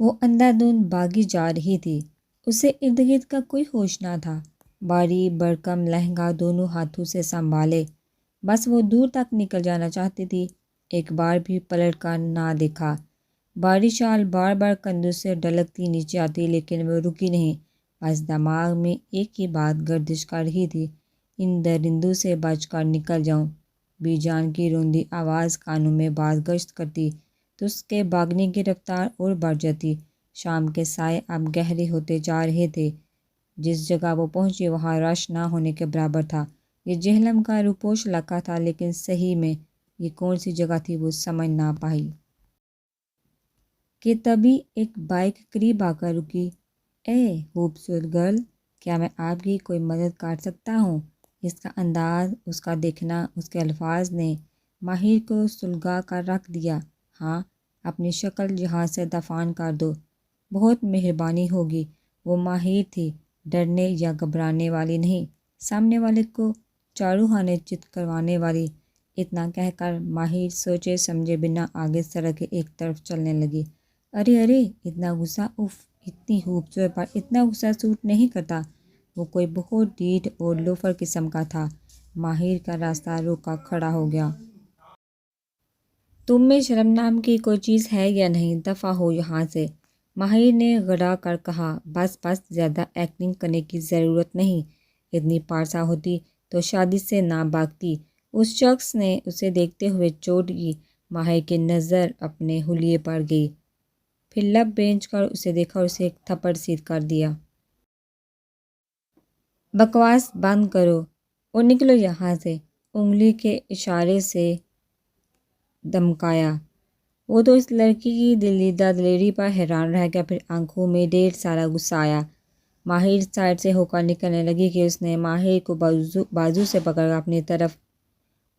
وہ اندھا دھند بھاگی جا رہی تھی۔ اسے ارد گرد کا کوئی ہوش نہ تھا۔ بھاری بھرکم لہنگا دونوں ہاتھوں سے سنبھالے بس وہ دور تک نکل جانا چاہتی تھی، ایک بار بھی پلٹ کر نہ دیکھا۔ بھاری شال بار بار کندھوں سے ڈھلکتی نیچے آتی لیکن وہ رکی نہیں، بس دماغ میں ایک ہی بات گردش کر رہی تھی، ان درندوں سے بچ کر نکل جاؤں۔ بی جان کی روندی آواز کانوں میں باز گشت کرتی تو اس کے بھاگنے کی رفتار اور بڑھ جاتی۔ شام کے سائے اب گہرے ہوتے جا رہے تھے۔ جس جگہ وہ پہنچی وہاں رش نہ ہونے کے برابر تھا۔ یہ جہلم کا روپوش علاقہ تھا لیکن صحیح میں یہ کون سی جگہ تھی وہ سمجھ نہ پائی کہ تبھی ایک بائک قریب آ کر رکی۔ اے خوبصورت گرل، کیا میں آپ کی کوئی مدد کر سکتا ہوں؟ اس کا انداز، اس کا دیکھنا، اس کے الفاظ نے ماہر کو سلگا کر رکھ دیا۔ ہاں، اپنی شکل یہاں سے دفن کر دو، بہت مہربانی ہوگی۔ وہ ماہر تھی، ڈرنے یا گھبرانے والی نہیں، سامنے والے کو چاروخانے چت کروانے والی۔ اتنا کہہ کر ماہر سوچے سمجھے بنا آگے سڑک کے ایک طرف چلنے لگی۔ ارے ارے، اتنا غصہ! اف، اتنی خوبصورت پر اتنا غصہ سوٹ نہیں کرتا۔ وہ کوئی بہت ڈھیٹ اور لوفر قسم کا تھا۔ ماہر کا راستہ روکا کھڑا ہو گیا۔ تم میں شرم نام کی کوئی چیز ہے یا نہیں؟ دفع ہو یہاں سے، ماہر نے گھڑا کر کہا۔ بس بس، زیادہ ایکٹنگ کرنے کی ضرورت نہیں، اتنی پارسا ہوتی تو شادی سے نہ بھاگتی۔ اس شخص نے اسے دیکھتے ہوئے چوٹ کی۔ ماہر کی نظر اپنے حلیے پر گئی، پھر لب بھینچ کر اسے دیکھا اور اسے ایک تھپڑ سیدھ کر دیا۔ بکواس بند کرو اور نکلو یہاں سے، انگلی کے اشارے سے دمکایا۔ وہ تو اس لڑکی کی دلیدہ دلیری پر حیران رہ گیا، پھر آنکھوں میں ڈھیر سارا غصہ آیا۔ ماہر سائڈ سے ہو کر نکلنے لگی کہ اس نے ماہر کو بازو سے پکڑ کر اپنی طرف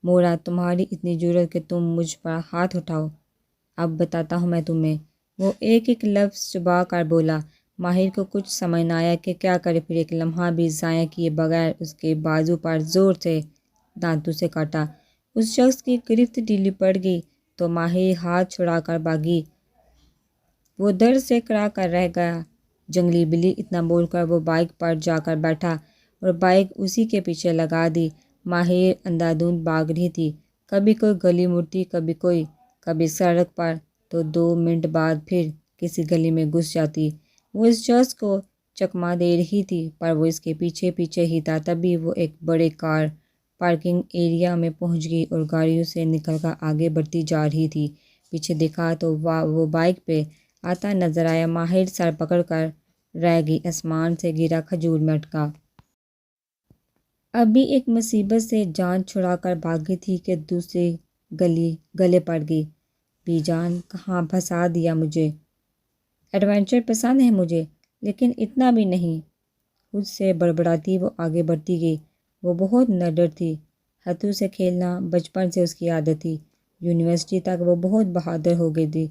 موڑا۔ تمہاری اتنی جرأت کہ تم مجھ پر ہاتھ اٹھاؤ، اب بتاتا ہوں میں تمہیں۔ وہ ایک ایک لفظ چبا کر بولا۔ ماہر کو کچھ سمجھ نہ آیا کہ کیا کرے، پھر ایک لمحہ بھی ضائع کیے بغیر اس کے بازو پر زور سے دانتوں سے کاٹا۔ اس شخص کی گرفت ڈھیلی پڑ گئی تو ماہر ہاتھ چھڑا کر بھاگی۔ وہ درد سے کڑا کر رہ گیا۔ جنگلی بلی، اتنا بول کر وہ بائک پر جا کر بیٹھا اور بائک اسی کے پیچھے لگا دی۔ ماہر اندھا دھند بھاگ رہی تھی، کبھی کوئی گلی مڑتی، کبھی کوئی، کبھی سڑک پر، تو 2 منٹ بعد پھر کسی گلی میں گھس جاتی۔ وہ اس شخص کو چکما دے رہی تھی پر وہ اس کے پیچھے پیچھے ہی تھا۔ تبھی وہ ایک بڑے کار پارکنگ ایریا میں پہنچ گئی اور گاڑیوں سے نکل کر آگے بڑھتی جا رہی تھی۔ پیچھے دیکھا تو وہ بائک پہ آتا نظر آیا۔ ماہر سر پکڑ کر رہ گئی، آسمان سے گرا کھجور میں اٹکا۔ ابھی ایک مصیبت سے جان چھڑا کر بھاگی تھی کہ دوسری گلی گلے پڑ گئی۔ بی جان، کہاں پھنسا دیا مجھے؟ ایڈونچر پسند ہے مجھے، لیکن اتنا بھی نہیں۔ خود سے بڑبڑاتی وہ آگے بڑھتی گئی۔ وہ بہت نڈر تھی، ہاتھوں سے کھیلنا بچپن سے اس کی عادت تھی۔ یونیورسٹی تک وہ بہت بہادر ہو گئی تھی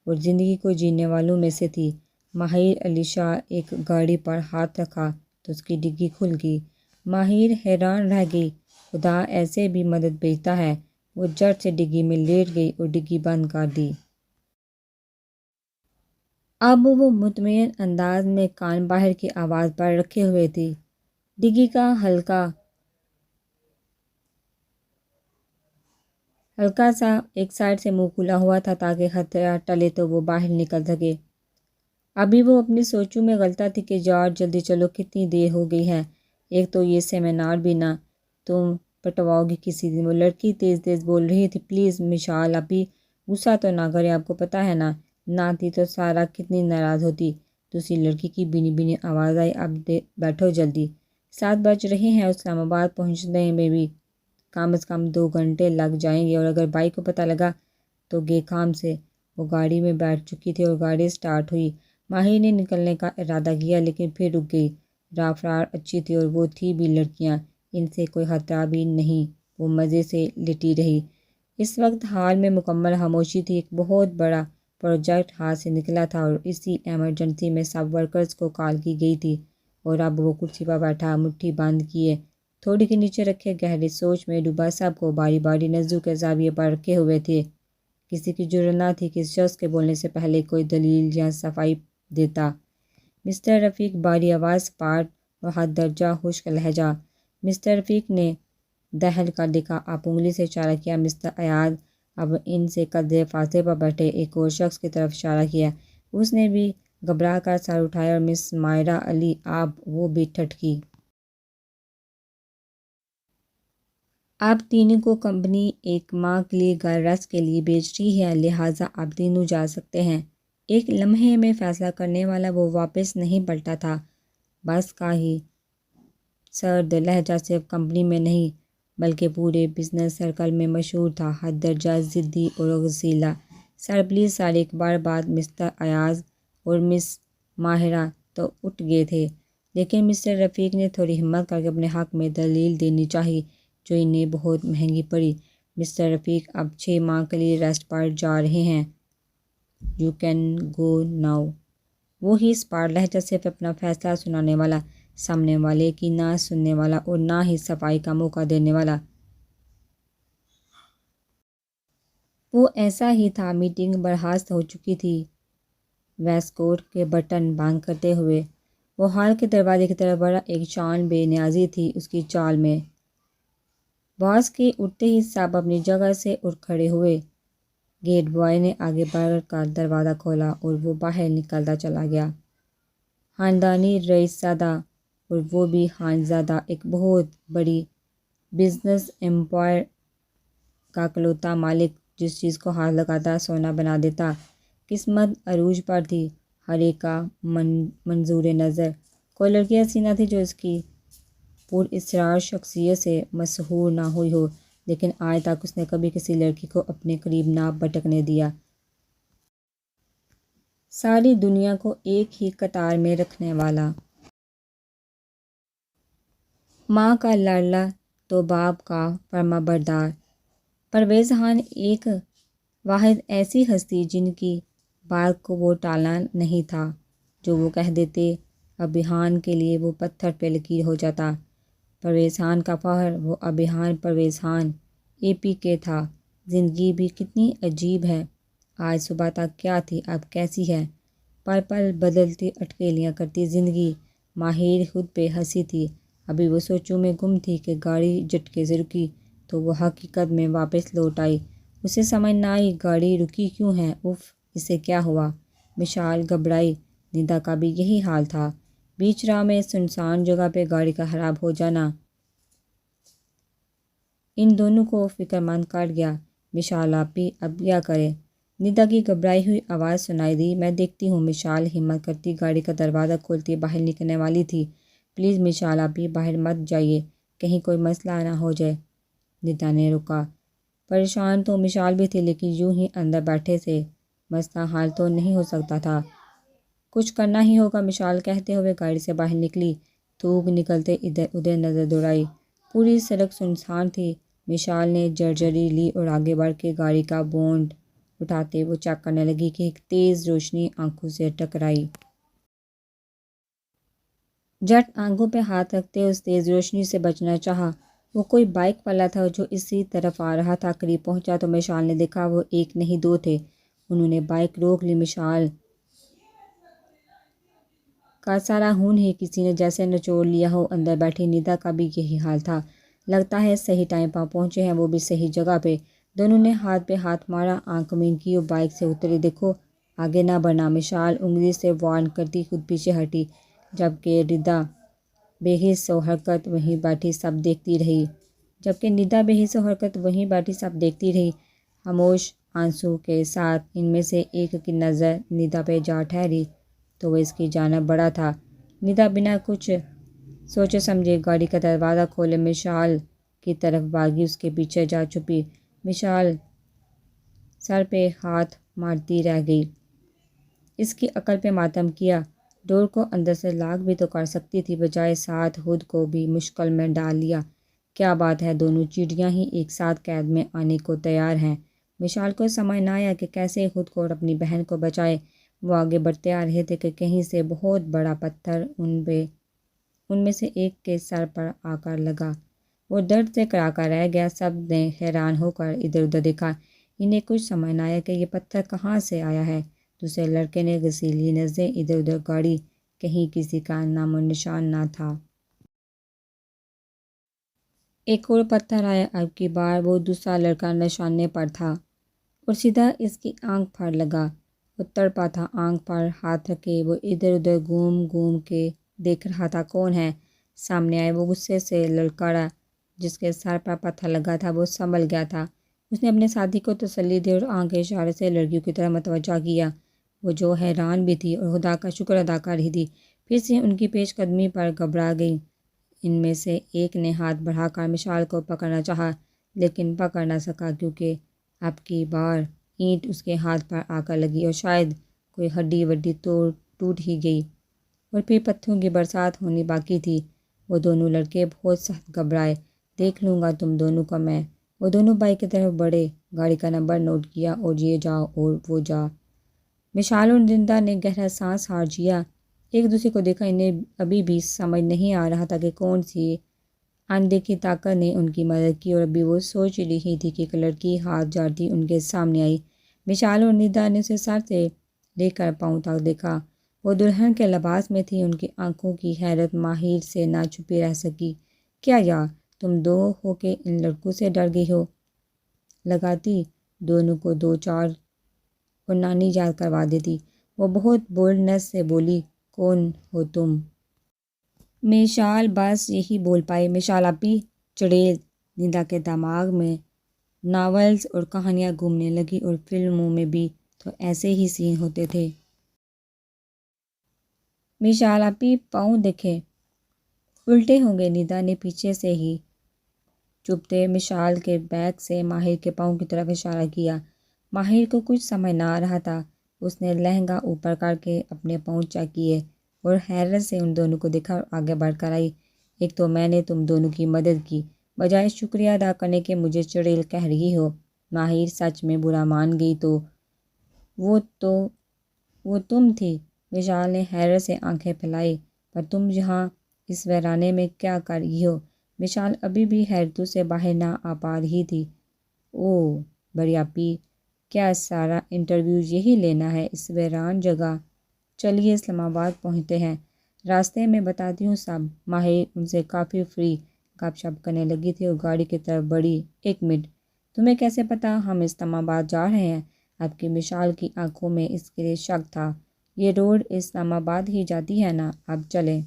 اور زندگی کو جینے والوں میں سے تھی۔ ماہر علی شاہ ایک گاڑی پر ہاتھ رکھا تو اس کی ڈگی کھل گئی۔ ماہر حیران رہ گئی، خدا ایسے بھی مدد بھیجتا ہے۔ وہ جھٹ سے ڈگی میں لیٹ گئی اور ڈگی بند کر دی۔ اب وہ مطمئن انداز میں کان باہر کی آواز پر رکھے ہوئے تھی۔ ڈگی کا ہلکا سا ایک سائڈ سے منہ کھلا ہوا تھا تاکہ خطرہ ٹلے تو وہ باہر نکل سکے۔ ابھی وہ اپنی سوچوں میں غلطہ تھی کہ یار جلدی چلو، کتنی دیر ہو گئی ہے، ایک تو یہ سیمینار بھی نہ، تم پٹواؤ گی کسی دن۔ وہ لڑکی تیز تیز بول رہی تھی۔ پلیز مشال، ابھی غصہ تو نہ کریں، آپ کو پتہ ہے نہ تھی تو سارا کتنی ناراض ہوتی۔ دوسری لڑکی کی بینی بینی آواز آئی۔ اب بیٹھو جلدی، 7 بج رہے ہیں، اسلام آباد پہنچنے میں بھی کم از کم 2 گھنٹے لگ جائیں گے، اور اگر بھائی کو پتہ لگا تو گے کام سے۔ وہ گاڑی میں بیٹھ چکی تھی اور گاڑی سٹارٹ ہوئی۔ ماہر نے نکلنے کا ارادہ کیا لیکن پھر رک گئی۔ رفتار اچھی تھی اور وہ تھی بھی لڑکیاں، ان سے کوئی خطرہ بھی نہیں۔ وہ مزے سے لیٹی رہی۔ اس وقت حال میں مکمل خاموشی تھی۔ ایک بہت بڑا پروجیکٹ ہاتھ سے نکلا تھا اور اسی ایمرجنسی میں سب ورکرز کو کال کی گئی تھی، اور اب وہ کرسی پر بیٹھا، مٹھی بند کیے تھوڑی کے نیچے رکھے، گہری سوچ میں ڈوبا، سب کو باری باری نزدیک کے زاویے پر رکھے ہوئے تھے۔ کسی کی جرأت نہ تھی کہ اس شخص کے بولنے سے پہلے کوئی دلیل یا صفائی دیتا۔ مسٹر رفیق باری آواز سپاٹ اور حد درجہ خشک لہجہ۔ مسٹر رفیق نے دہل کر دیکھا۔ آپ انگلی سے اشارہ کیا۔ مسٹر ایاز اب ان سے قدرے فاصلے پر بیٹھے ایک اور شخص کی طرف اشارہ کیا۔ اس نے بھی گھبرا کر سر اٹھایا اور مس مائرہ علی آپ، وہ بھی ٹھٹکی۔ آپ تینوں کو کمپنی ایک ماہ کے لیے گھر ریسٹ کے لیے بھیج رہی ہے، لہٰذا آپ تینوں جا سکتے ہیں۔ ایک لمحے میں فیصلہ کرنے والا وہ واپس نہیں پلٹا تھا۔ بس کا ہی سرد لہجہ صرف کمپنی میں نہیں بلکہ پورے بزنس سرکل میں مشہور تھا، حد درجہ ضدی اور غصیلا۔ سر پلیز سر، ایک بار بعد مسٹر ایاز اور مس ماہرہ تو اٹھ گئے تھے، لیکن مسٹر رفیق نے تھوڑی ہمت کر کے اپنے حق میں دلیل دینی چاہی جو انہیں بہت مہنگی پڑی۔ مسٹر رفیق اب 6 ماہ کے لیے ریسٹ پر جا رہے ہیں۔ You can go now. وہی سپاٹ لہجہ، صرف اپنا فیصلہ سنانے والا، سامنے والے کی نہ سننے والا اور نہ ہی صفائی کا موقع دینے والا۔ وہ ایسا ہی تھا۔ میٹنگ برخاست ہو چکی تھی۔ ویسٹ کوٹ کے بٹن بند کرتے ہوئے وہ ہال کے دروازے کی طرف بڑھا۔ ایک شان بے نیازی تھی اس کی چال میں۔ باس کے اٹھتے ہی سب اپنی جگہ سے اٹھ کھڑے ہوئے۔ گیٹ بوائے نے آگے بڑھ کر دروازہ کھولا اور وہ باہر نکلتا چلا گیا۔ خاندانی رئیس زادہ، اور وہ بھی خانزادہ، ایک بہت بڑی بزنس امپائر کا اکلوتا مالک، جس چیز کو ہاتھ لگاتا سونا بنا دیتا۔ قسمت عروج پر تھی، ہر ایک کا منظور نظر۔ کوئی لڑکی ایسی نہ تھی جو اس کی پر اسرار شخصیت سے مسحور نہ ہوئی ہو، لیکن آج تک اس نے کبھی کسی لڑکی کو اپنے قریب نہ بٹکنے دیا۔ ساری دنیا کو ایک ہی قطار میں رکھنے والا۔ ماں کا لاڈلا تو باپ کا فرمانبردار۔ پرویز خان ایک واحد ایسی ہستی جن کی بات کو وہ ٹالنا نہیں تھا۔ جو وہ کہہ دیتے ابھی خان کے لیے وہ پتھر پہ لکیر ہو جاتا۔ پرویز خان کا فخر، وہ ابھی خان پرویز خان اے پی کے تھا۔ زندگی بھی کتنی عجیب ہے، آج صبح تک کیا تھی اب کیسی ہے، پل پل بدلتی اٹکلیاں کرتی زندگی۔ ماہر خود پہ ہنسی تھی۔ ابھی وہ سوچوں میں گم تھی کہ گاڑی جھٹکے سے رکی تو وہ حقیقت میں واپس لوٹ آئی۔ اسے سمجھ نہ آئی گاڑی رکی کیوں ہے، اف اسے کیا ہوا۔ مشال گھبرائی، ندا کا بھی یہی حال تھا۔ بیچ راہ میں سنسان جگہ پہ گاڑی کا خراب ہو جانا ان دونوں کو فکر مند کر گیا۔ مشال آپی اب کیا کرے؟ ندا کی گھبرائی ہوئی آواز سنائی دی۔ میں دیکھتی ہوں۔ مشال ہمت کرتی گاڑی کا دروازہ کھولتی باہر نکلنے والی تھی۔ پلیز مشال آپی باہر مت جائیے، کہیں کوئی مسئلہ نہ ہو جائے۔ ندا نے روکا۔ پریشان تو مشال بھی تھی، لیکن یوں ہی اندر بیٹھے سے مسئلہ حل تو نہیں ہو سکتا تھا۔ کچھ کرنا ہی ہوگا، مشال کہتے ہوئے گاڑی سے باہر نکلی۔ تھوک نکلتے ادھر ادھر نظر دوڑائی۔ پوری سڑک سنسان تھی۔ مشال نے جرجری لی اور آگے بڑھ کے گاڑی کا بونٹ اٹھاتے وہ چیک کرنے لگی کہ ایک تیز روشنی آنکھوں سے ٹکرائی۔ جھٹ آنکھوں پہ ہاتھ رکھتے اس تیز روشنی سے بچنا چاہا۔ وہ کوئی بائک والا تھا جو اسی طرف آ رہا تھا۔ قریب پہنچا تو مشال نے دیکھا وہ ایک نہیں دو تھے۔ انہوں نے بائک روک لی۔ مشال کا سارا خون ہی کسی نے جیسے نچوڑ لیا ہو۔ اندر بیٹھی ندا کا بھی یہی حال تھا۔ لگتا ہے صحیح ٹائم پر پہنچے ہیں، وہ بھی صحیح جگہ پہ۔ دونوں نے ہاتھ پہ ہاتھ مارا، آنکھ مین کی اور بائک سے اتری۔ دیکھو آگے نہ بڑھنا، مشال انگلی سے وارن کرتی خود پیچھے ہٹی، جبکہ ندا بے حس و حرکت وہیں بیٹھی سب دیکھتی رہی۔ خاموش آنسو کے ساتھ ان میں سے ایک کی نظر ندا پہ جا ٹھہری تو وہ اس کی جانب بڑھا تھا۔ ندا بنا کچھ سوچے سمجھے گاڑی کا دروازہ کھولے مشال کی طرف بھاگی، اس کے پیچھے جا چھپی۔ مشال سر پہ ہاتھ مارتی رہ گئی۔ اس کی عقل پہ ماتم کیا۔ ڈور کو اندر سے لاک بھی تو کر سکتی تھی، بجائے ساتھ خود کو بھی مشکل میں ڈال لیا۔ کیا بات ہے، دونوں چڑیاں ہی ایک ساتھ قید میں آنے کو تیار ہیں۔ مشال کو سمجھ نہ آیا کہ کیسے خود کو اور اپنی بہن کو بچائے۔ وہ آگے بڑھتے آ رہے تھے کہ کہیں سے بہت بڑا پتھر ان میں سے ایک کے سر پر آ کر لگا۔ وہ درد سے کراکا رہ گیا۔ سب نے حیران ہو کر ادھر ادھر دیکھا۔ انہیں کچھ سمجھ نہ آیا کہ یہ پتھر کہاں سے آیا ہے۔ دوسرے لڑکے نے غسیلی نظریں ادھر ادھر گاڑی، کہیں کسی کا نام و نشان نہ تھا۔ ایک اور پتھر آیا، اب کی بار وہ دوسرا لڑکا نشانے پر تھا اور سیدھا اس کی آنکھ پر لگا۔ وہ تڑپا تھا، آنکھ پر ہاتھ رکھے وہ ادھر ادھر گھوم گھوم کے دیکھ رہا تھا کون ہے۔ سامنے آئے وہ غصے سے لڑکھڑا، جس کے سر پر پتھر لگا تھا وہ سنبھل گیا تھا۔ اس نے اپنے ساتھی کو تسلی دی اور آنکھ کے اشارے سے لڑکیوں کی طرف متوجہ کیا، وہ جو حیران بھی تھی اور خدا کا شکر ادا کر رہی تھی۔ پھر سے ان کی پیش قدمی پر گھبرا گئی۔ ان میں سے ایک نے ہاتھ بڑھا کر مشال کو پکڑنا چاہا، لیکن پکڑ نہ سکا کیونکہ اب کی بار اینٹ اس کے ہاتھ پر آ کر لگی اور شاید کوئی ہڈی وڈی ٹوٹ ہی گئی اور پھر پتھروں کی برسات ہونی باقی تھی۔ وہ دونوں لڑکے بہت سخت گھبرائے۔ دیکھ لوں گا تم دونوں کو میں۔ وہ دونوں بائک کی طرف بڑھے، گاڑی کا نمبر نوٹ کیا اور یہ جا اور وہ جا۔ مشال اور نندا نے گہرا سانس ہار جیا، ایک دوسرے کو دیکھا۔ انہیں ابھی بھی سمجھ نہیں آ رہا تھا کہ کون سی اندیکھی طاقت نے ان کی مدد کی، اور ابھی وہ سوچ رہی تھی کہ ایک لڑکی ہاتھ جاڑتی ان کے سامنے آئی۔ مشال اور نندا نے اسے سر سے لے کر پاؤں تک دیکھا۔ وہ دلہن کے لباس میں تھی، ان کی آنکھوں کی حیرت ماہر سے نہ چھپی رہ سکی۔ کیا یار، تم دو ہو کے ان لڑکوں سے ڈر گئی ہو؟ لگاتی دونوں کو دو چار اور نانی یاد کروا دیتی۔ وہ بہت بولڈنس سے بولی، کون ہو تم؟ مشال بس یہی بول پائی، مشال آپی، چڑیل۔ نندا کے دماغ میں ناولز اور کہانیاں گھومنے لگی اور فلموں میں بھی تو ایسے ہی سین ہوتے تھے۔ مشال آپی، پاؤں دیکھیں، الٹے ہوں گے۔ نندا نے پیچھے سے ہی چپتے مشال کے بیک سے ماہر کے پاؤں کی طرف اشارہ کیا۔ ماہر کو کچھ سمجھ نہ آ رہا تھا۔ اس نے لہنگا اوپر کر کے اپنے پاؤں چیک کیے اور حیرت سے ان دونوں کو دیکھا اور آگے بڑھ کر آئی۔ ایک تو میں نے تم دونوں کی مدد کی، بجائے شکریہ ادا کرنے کے مجھے چڑیل کہہ رہی ہو۔ ماہر سچ میں برا مان گئی تو وہ تم تھی۔ مشال نے حیرت سے آنکھیں پھیلائی، پر تم یہاں اس ویرانے میں کیا کر رہی ہو؟ مشال ابھی بھی حیرتوں سے باہر نہ آ پا رہی تھی۔ اوہ بڑی آپی، کیا سارا انٹرویو یہی لینا ہے اس ویران جگہ؟ چلیے اسلام آباد پہنچتے ہیں، راستے میں بتاتی ہوں سب۔ ماہر ان سے کافی فری گپ شپ کرنے لگی تھی اور گاڑی کی طرف بڑھی۔ ایک منٹ، تمہیں کیسے پتا ہم اسلام آباد جا رہے ہیں؟ اب کی مشال کی آنکھوں میں اس کے لیے شک تھا۔ یہ روڈ اسلام آباد ہی جاتی ہے نا، اب چلیں۔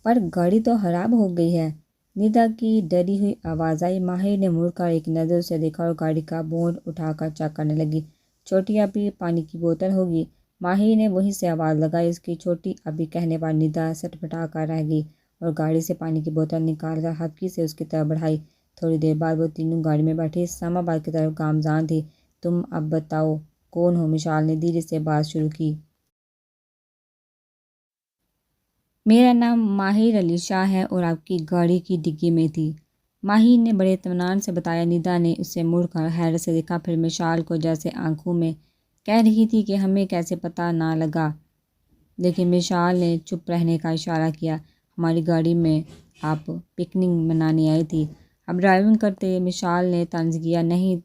پر گاڑی تو خراب ہو گئی ہے، ندا کی ڈری ہوئی آواز آئی۔ ماہر نے مڑ کر ایک نظر اسے دیکھا اور گاڑی کا بونٹ اٹھا کر چیک کرنے لگی۔ چھوٹی آپی، پانی کی بوتل ہوگی؟ ماہر نے وہیں سے آواز لگائی۔ اس کی چھوٹی آپی کہنے پر ندا سٹپٹا کر رہ گئی اور گاڑی سے پانی کی بوتل نکال کر ہلکی سے اس کی طرف بڑھائی۔ تھوڑی دیر بعد وہ تینوں گاڑی میں بیٹھی اسلام آباد کی طرف گامزن تھی۔ تم اب بتاؤ کون ہو؟ مشال نے دھیرے سے بات شروع کی۔ میرا نام ماہر علی شاہ ہے اور آپ کی گاڑی کی ڈگی میں تھی، ماہر نے بڑے اطمینان سے بتایا۔ ندا نے اسے مڑ کر حیرت سے دیکھا، پھر مشال کو، جیسے آنکھوں میں کہہ رہی تھی کہ ہمیں کیسے پتہ نہ لگا، لیکن مشال نے چپ رہنے کا اشارہ کیا۔ ہماری گاڑی میں آپ پکنک منانے آئی تھی، اب ڈرائیونگ کرتے؟ مشال نے طنز کیا۔ نہیں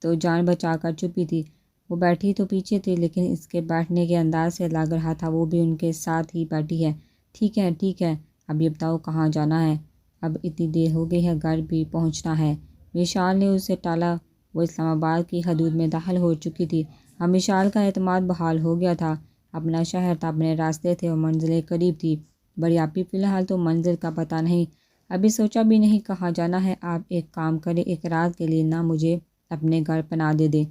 تو جان بچا کر چھپی تھی۔ وہ بیٹھی تو پیچھے تھی، لیکن اس کے بیٹھنے کے انداز سے لگ رہا تھا وہ بھی ان کے ساتھ ہی بیٹھی ہے۔ ٹھیک ہے ٹھیک ہے، اب یہ بتاؤ کہاں جانا ہے؟ اب اتنی دیر ہو گئی ہے، گھر بھی پہنچنا ہے۔ مشال نے اسے ٹالا، وہ اسلام آباد کی حدود میں داخل ہو چکی تھی۔ اب مشال کا اعتماد بحال ہو گیا تھا، اپنا شہر تھا، اپنے راستے تھے اور منزلیں قریب تھی۔ بڑی آپی، فی الحال تو منزل کا پتہ نہیں، ابھی سوچا بھی نہیں کہاں جانا ہے۔ آپ ایک کام کریں، ایک رات کے لیے نہ مجھے اپنے گھر پناہ دے دیں،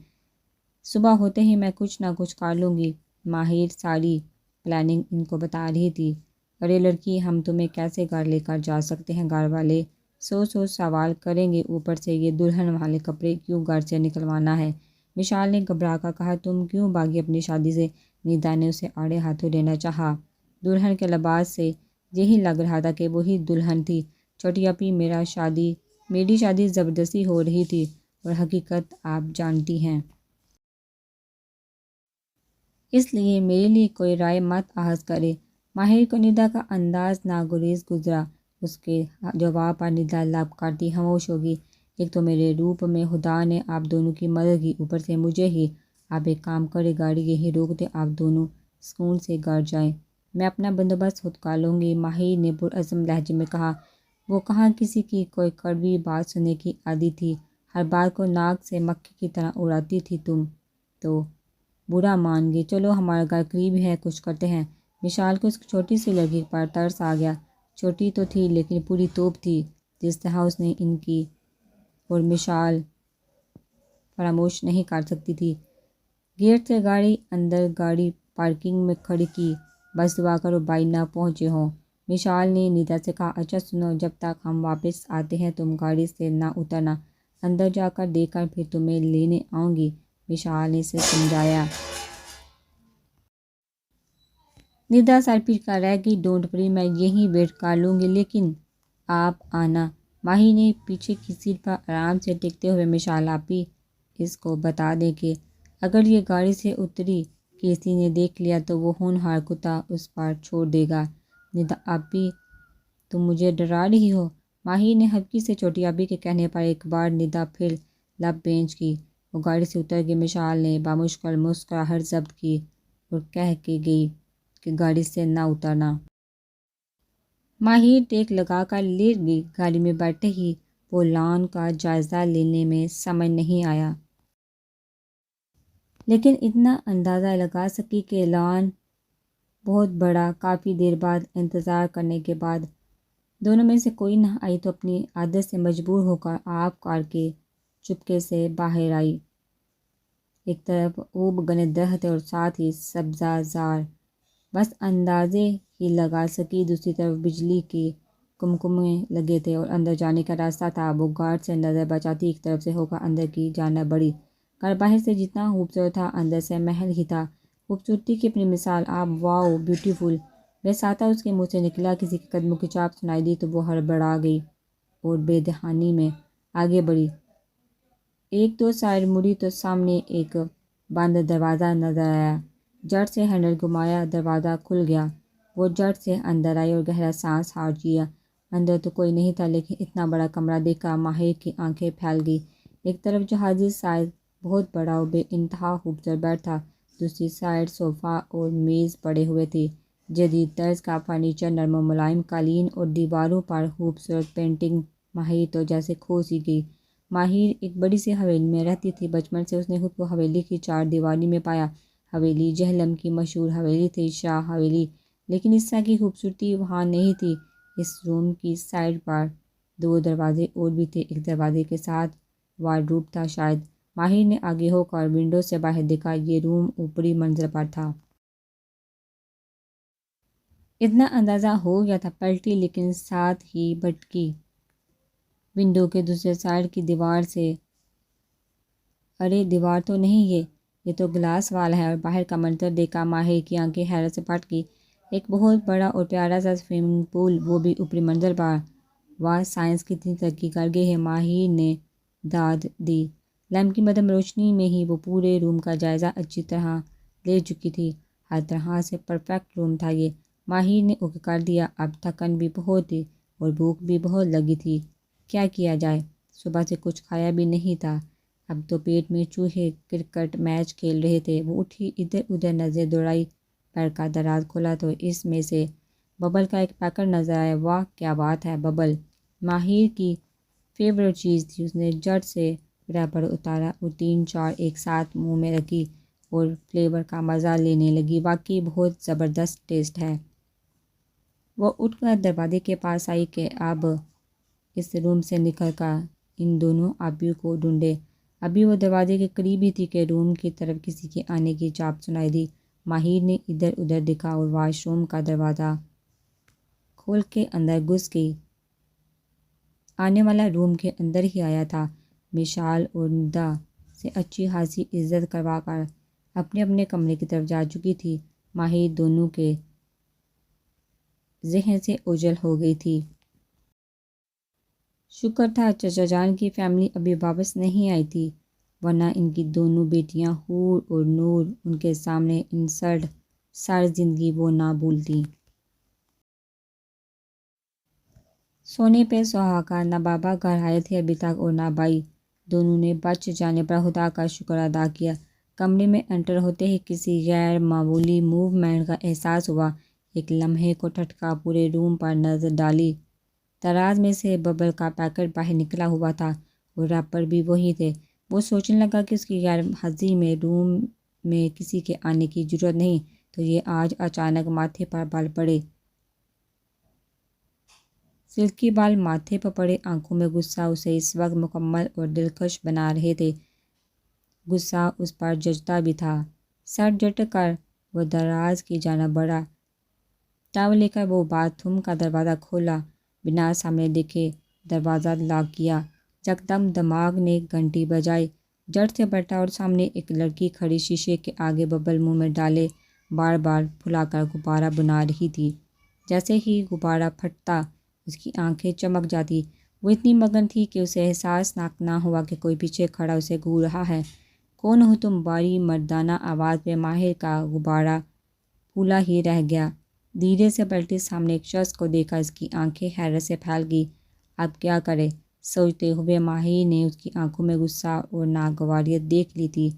صبح ہوتے ہی میں کچھ نہ کچھ کر لوں گی۔ ماہر ساری پلاننگ ان کو بتا رہی تھی۔ ارے لڑکی، ہم تمہیں کیسے گھر لے کر جا سکتے ہیں؟ گھر والے سو سوال کریں گے، اوپر سے یہ دلہن والے کپڑے کیوں گھر سے نکلوانا ہے؟ مشال نے گھبرا کر کہا۔ تم کیوں بھاگی اپنی شادی سے؟ ندا نے اسے آڑے ہاتھوں لینا چاہا۔ دلہن کے لباس سے یہی لگ رہا تھا کہ وہی دلہن تھی۔ چھوٹی آپی، میری شادی زبردستی ہو رہی تھی اور حقیقت آپ جانتی ہیں، اس لیے میرے لیے کوئی رائے مت اخذ کرے۔ ماہر کو ندا کا انداز ناگزیر گزرا۔ اس کے جواب پر ندا لب کرتی خاموش ہوگی۔ ایک تو میرے روپ میں خدا نے آپ دونوں کی مدد کی، اوپر سے مجھے ہی۔ آپ ایک کام کرے، گاڑی یہیں روک دے، آپ دونوں سکون سے گھر جائیں، میں اپنا بندوبست خود کر لوں گی، ماہر نے پرعزم لہجے میں کہا۔ وہ کہاں کسی کی کوئی کڑوی بات سننے کی عادی تھی، ہر بات کو ناک سے مکھی کی طرح اڑاتی تھی۔ تم تو برا مان گئی، چلو ہمارا گھر قریب ہے، کچھ کرتے ہیں۔ مشال کو اس چھوٹی سی لڑکی پر ترس آ گیا، چھوٹی تو تھی لیکن پوری توپ تھی، جس طرح اس نے ان کی اور مشال فراموش نہیں کر سکتی تھی۔ گیٹ سے گاڑی اندر گاڑی پارکنگ میں کھڑی کی، بس دعا کرو بھائی نہ پہنچے ہوں۔ مشال نے ندا سے کہا، اچھا سنو، جب تک ہم واپس آتے ہیں تم گاڑی سے نہ اترنا، اندر جا کر دیکھ کر پھر تمہیں لینے آؤں گی، مشال نے اسے سمجھایا۔ ندا سر پھیر کر رہ گئی، ڈونٹ وری، میں یہیں ویٹ کر لوں گی، لیکن آپ آنا۔ ماہی نے پیچھے کی سیٹ پر آرام سے ٹکتے ہوئے مشال آپی اس کو بتا دیں کہ اگر یہ گاڑی سے اتری کسی نے دیکھ لیا تو وہ ہونہار کتا اس پر چھوڑ دے گا۔ ندا آپی تم مجھے ڈرا رہی ہو؟ ماہر نے ہلکی سے چھوٹی آپی کے کہنے پر ایک بار ندا پھر لب بھینچ کی۔ وہ گاڑی سے اتر گئی۔ مشال نے بامشکل مسکراہٹ ضبط کی اور کہہ کے گئی کہ گاڑی سے نہ اترنا۔ ماہر ٹیک لگا کر لیٹ گئی۔ گاڑی میں بیٹھتے ہی وہ لان کا جائزہ لینے میں سمجھ نہیں آیا، لیکن اتنا اندازہ لگا سکی کہ لان بہت بڑا۔ کافی دیر بعد انتظار کرنے کے بعد دونوں میں سے کوئی نہ آئی تو اپنی عادت سے مجبور ہو کر آپ کار کے چپکے سے باہر آئی۔ ایک طرف اوب گنے درخت اور ساتھ ہی سبزہ زار، بس اندازے ہی لگا سکی، دوسری طرف بجلی کے کمکمے لگے تھے اور اندر جانے کا راستہ تھا۔ وہ گارڈ سے نظر بچاتی ایک طرف سے ہو کر اندر کی جانب بڑھی۔ گھر باہر سے جتنا خوبصورت تھا اندر سے محل ہی تھا، خوبصورتی کی اپنی مثال۔ آپ واؤ بیوٹیفل، بس آتا اس کے منہ سے نکلا۔ کسی کے قدموں کی چاپ سنائی دی تو وہ ہڑبڑا گئی اور بے دہانی میں آگے بڑھی۔ ایک دو سائیڈ مڑی تو سامنے ایک بند دروازہ نظر آیا۔ جھٹ سے ہینڈل گھمایا، دروازہ کھل گیا۔ وہ جھٹ سے اندر آئی اور گہرا سانس ہانک لیا۔ اندر تو کوئی نہیں تھا، لیکن اتنا بڑا کمرہ دیکھ کر ماہر کی آنکھیں پھیل گئی۔ ایک طرف جہازی سائز بہت بڑا اور بے انتہا خوبصورت بیڈ تھا، دوسری سائیڈ صوفہ اور میز پڑے ہوئے تھے، جدید طرز کا فرنیچر، نرم و ملائم قالین اور دیواروں پر خوبصورت پینٹنگ۔ ماہر تو جیسے کھو سی گئی۔ ماہر ایک بڑی سی حویلی میں رہتی تھی، بچپن سے اس نے خود کو حویلی کی چار دیواری میں پایا۔ حویلی جہلم کی مشہور حویلی تھی، شاہ حویلی، لیکن اس طرح کی خوبصورتی وہاں نہیں تھی۔ اس روم کی سائڈ پر دو دروازے اور بھی تھے، ایک دروازے کے ساتھ وارڈروب تھا شاید۔ ماہر نے آگے ہو کر ونڈو سے باہر دیکھا، یہ روم اوپری منزل پر تھا۔ اتنا اندازہ ہو گیا تھا، پلٹی لیکن ساتھ ہی بھٹکی ونڈو کے دوسرے سائڈ کی دیوار سے۔ ارے دیوار تو نہیں، یہ تو گلاس وال ہے، اور باہر کا منظر دیکھا ماہر کی آنکھیں حیرت سے پھٹ گئی۔ ایک بہت بڑا اور پیارا سا سوئمنگ پول، وہ بھی اوپری منزل پر۔ واہ، سائنس کتنی ترقی کر گئی ہے، ماہر نے داد دی۔ لیمپ کی مدھم روشنی میں ہی وہ پورے روم کا جائزہ اچھی طرح لے چکی تھی۔ ہر طرح سے پرفیکٹ روم تھا یہ۔ ماہر نے اوکے کر دیا۔ اب تھکن بھی بہت تھی اور بھوک بھی بہت لگی تھی، کیا کیا جائے؟ صبح سے کچھ کھایا بھی نہیں تھا، اب تو پیٹ میں چوہے کرکٹ میچ کھیل رہے تھے۔ وہ اٹھی، ادھر ادھر نظر دوڑائی، پیر کا دراز کھولا تو اس میں سے ببل کا ایک پیکٹ نظر آیا۔ واہ کیا بات ہے، ببل ماہر کی فیورٹ چیز تھی۔ اس نے جھٹ سے ریپر اتارا اور تین چار ایک ساتھ منہ میں رکھی اور فلیور کا مزہ لینے لگی۔ واقعی بہت زبردست ٹیسٹ ہے۔ وہ اٹھ کر دروازے کے پاس آئی کہ اب اس روم سے نکل کر ان دونوں آپیوں کو ڈھونڈے۔ ابھی وہ دروازے کے قریب ہی تھی کہ روم کی طرف کسی کے آنے کی چاپ سنائی دی۔ ماہر نے ادھر ادھر دیکھا اور واش روم کا دروازہ کھول کے اندر گھس گئی۔ آنے والا روم کے اندر ہی آیا تھا۔ مشال اور ندا سے اچھی خاصی عزت کروا کر اپنے اپنے کمرے کی طرف جا چکی تھی۔ ماہر دونوں کے ذہن سے اوجھل ہو گئی تھی۔ شکر تھا چچا جان کی فیملی ابھی واپس نہیں آئی تھی، ورنہ ان کی دونوں بیٹیاں حور اور نور ان کے سامنے انسلٹ ساری زندگی وہ نہ بھولتیں۔ سونے پہ سہاگا، نہ بابا گھر آئے تھے ابھی تک اور نہ بھائی۔ دونوں نے بچ جانے پر خدا کا شکر ادا کیا۔ کمرے میں انٹر ہوتے ہی کسی غیر معمولی موومنٹ کا احساس ہوا۔ ایک لمحے کو ٹھٹکا پورے روم پر نظر ڈالی۔ دراز میں سے ببل کا پیکٹ باہر نکلا ہوا تھا اور ریپر بھی وہی تھے۔ وہ سوچنے لگا کہ اس کی غیر حاضری میں روم میں کسی کے آنے کی ضرورت نہیں، تو یہ آج اچانک ماتھے پر بال پڑے۔ سلکی بال ماتھے پر پڑے، آنکھوں میں غصہ اسے اس وقت مکمل اور دلکش بنا رہے تھے۔ غصہ اس پر جچتا بھی تھا۔ سر جھٹک کر وہ دراز کی جانب بڑھا۔ ٹاول لے کر وہ باتھ روم کا دروازہ کھولا، بنا سامنے دیکھے دروازہ لاک کیا۔ یکدم دماغ نے گھنٹی بجائی۔ جھٹ سے پلٹا اور سامنے ایک لڑکی کھڑی شیشے کے آگے ببل منہ میں ڈالے بار بار پھلا کر غبارہ بنا رہی تھی۔ جیسے ہی غبارہ پھٹتا اس کی آنکھیں چمک جاتی۔ وہ اتنی مگن تھی کہ اسے احساس نہ ہوا کہ کوئی پیچھے کھڑا اسے گھور رہا ہے۔ کون ہو تم؟ باری مردانہ آواز پہ ماہر کا غبارہ پھولا ہی رہ گیا۔ دھیرے سے پلٹی، سامنے ایک شخص کو دیکھا۔ اس کی آنکھیں حیرت سے پھیل گئی۔ اب کیا کرے سوچتے ہوئے ماہر نے اس کی آنکھوں میں غصہ اور ناگواریت دیکھ لی تھی۔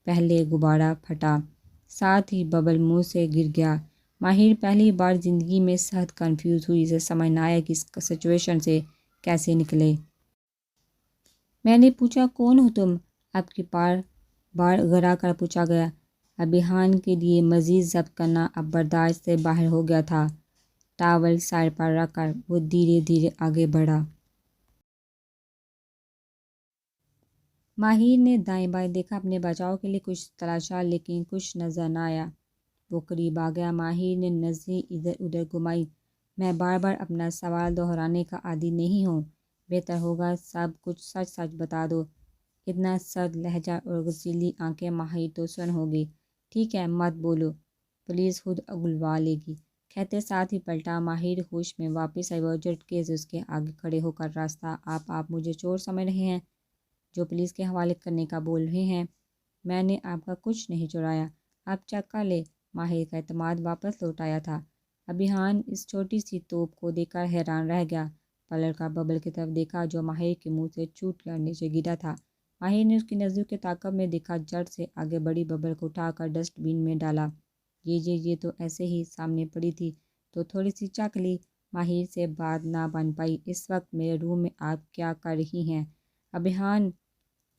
پہلے غبارہ پھٹا، ساتھ ہی ببل منہ سے گر گیا۔ ماہر پہلی بار زندگی میں سخت کنفیوز ہوئی۔ اسے سمجھ نہ آیا کہ اس سچویشن سے کیسے نکلے۔ میں نے پوچھا کون ہو تم؟ اب کی بار گھرا کر پوچھا گیا۔ ابھیان کے لیے مزید ضبط کرنا اب برداشت سے باہر ہو گیا تھا۔ ٹاول سائر پر رکھ کر وہ دھیرے دھیرے آگے بڑھا۔ ماہر نے دائیں بائیں دیکھا، اپنے بچاؤ کے لیے کچھ تلاشا، لیکن کچھ نظر نہ آیا۔ وہ قریب آ گیا۔ ماہر نے نظریں ادھر ادھر گھمائی۔ میں بار بار اپنا سوال دہرانے کا عادی نہیں ہوں۔ بہتر ہوگا سب کچھ سچ سچ بتا دو۔ اتنا سرد لہجہ اور غضیلی آنکھیں ماہر تو سن ہوگی۔ ٹھیک ہے، مت بولو، پولیس خود اگلوا لے گی، کہتے ساتھ ہی پلٹا۔ ماہر ہوش میں واپس آئی۔ وہ جھٹکے سے اس کے آگے کھڑے ہو کر راستہ آپ مجھے چور سمجھ رہے ہیں جو پولیس کے حوالے کرنے کا بول رہے ہیں؟ میں نے آپ کا کچھ نہیں چرایا، آپ چیک کر لیں۔ ماہر کا اعتماد واپس لوٹ آیا تھا۔ ابھیان اس چھوٹی سی توپ کو دیکھ کر حیران رہ گیا۔ پلٹ کر ببل کی طرف دیکھا جو ماہر کے منہ سے چھوٹ کر نیچے گرا تھا۔ ماہر نے اس کی نظروں کے تعاقب میں دیکھا، جھٹ سے آگے بڑھی، ببل کو اٹھا کر ڈسٹ بن میں ڈالا۔ یہ تو ایسے ہی سامنے پڑی تھی تو تھوڑی سی چکھ لی۔ ماہر سے بات نہ بن پائی۔ اس وقت میرے روم میں آپ کیا کر رہی ہیں؟ ابھیان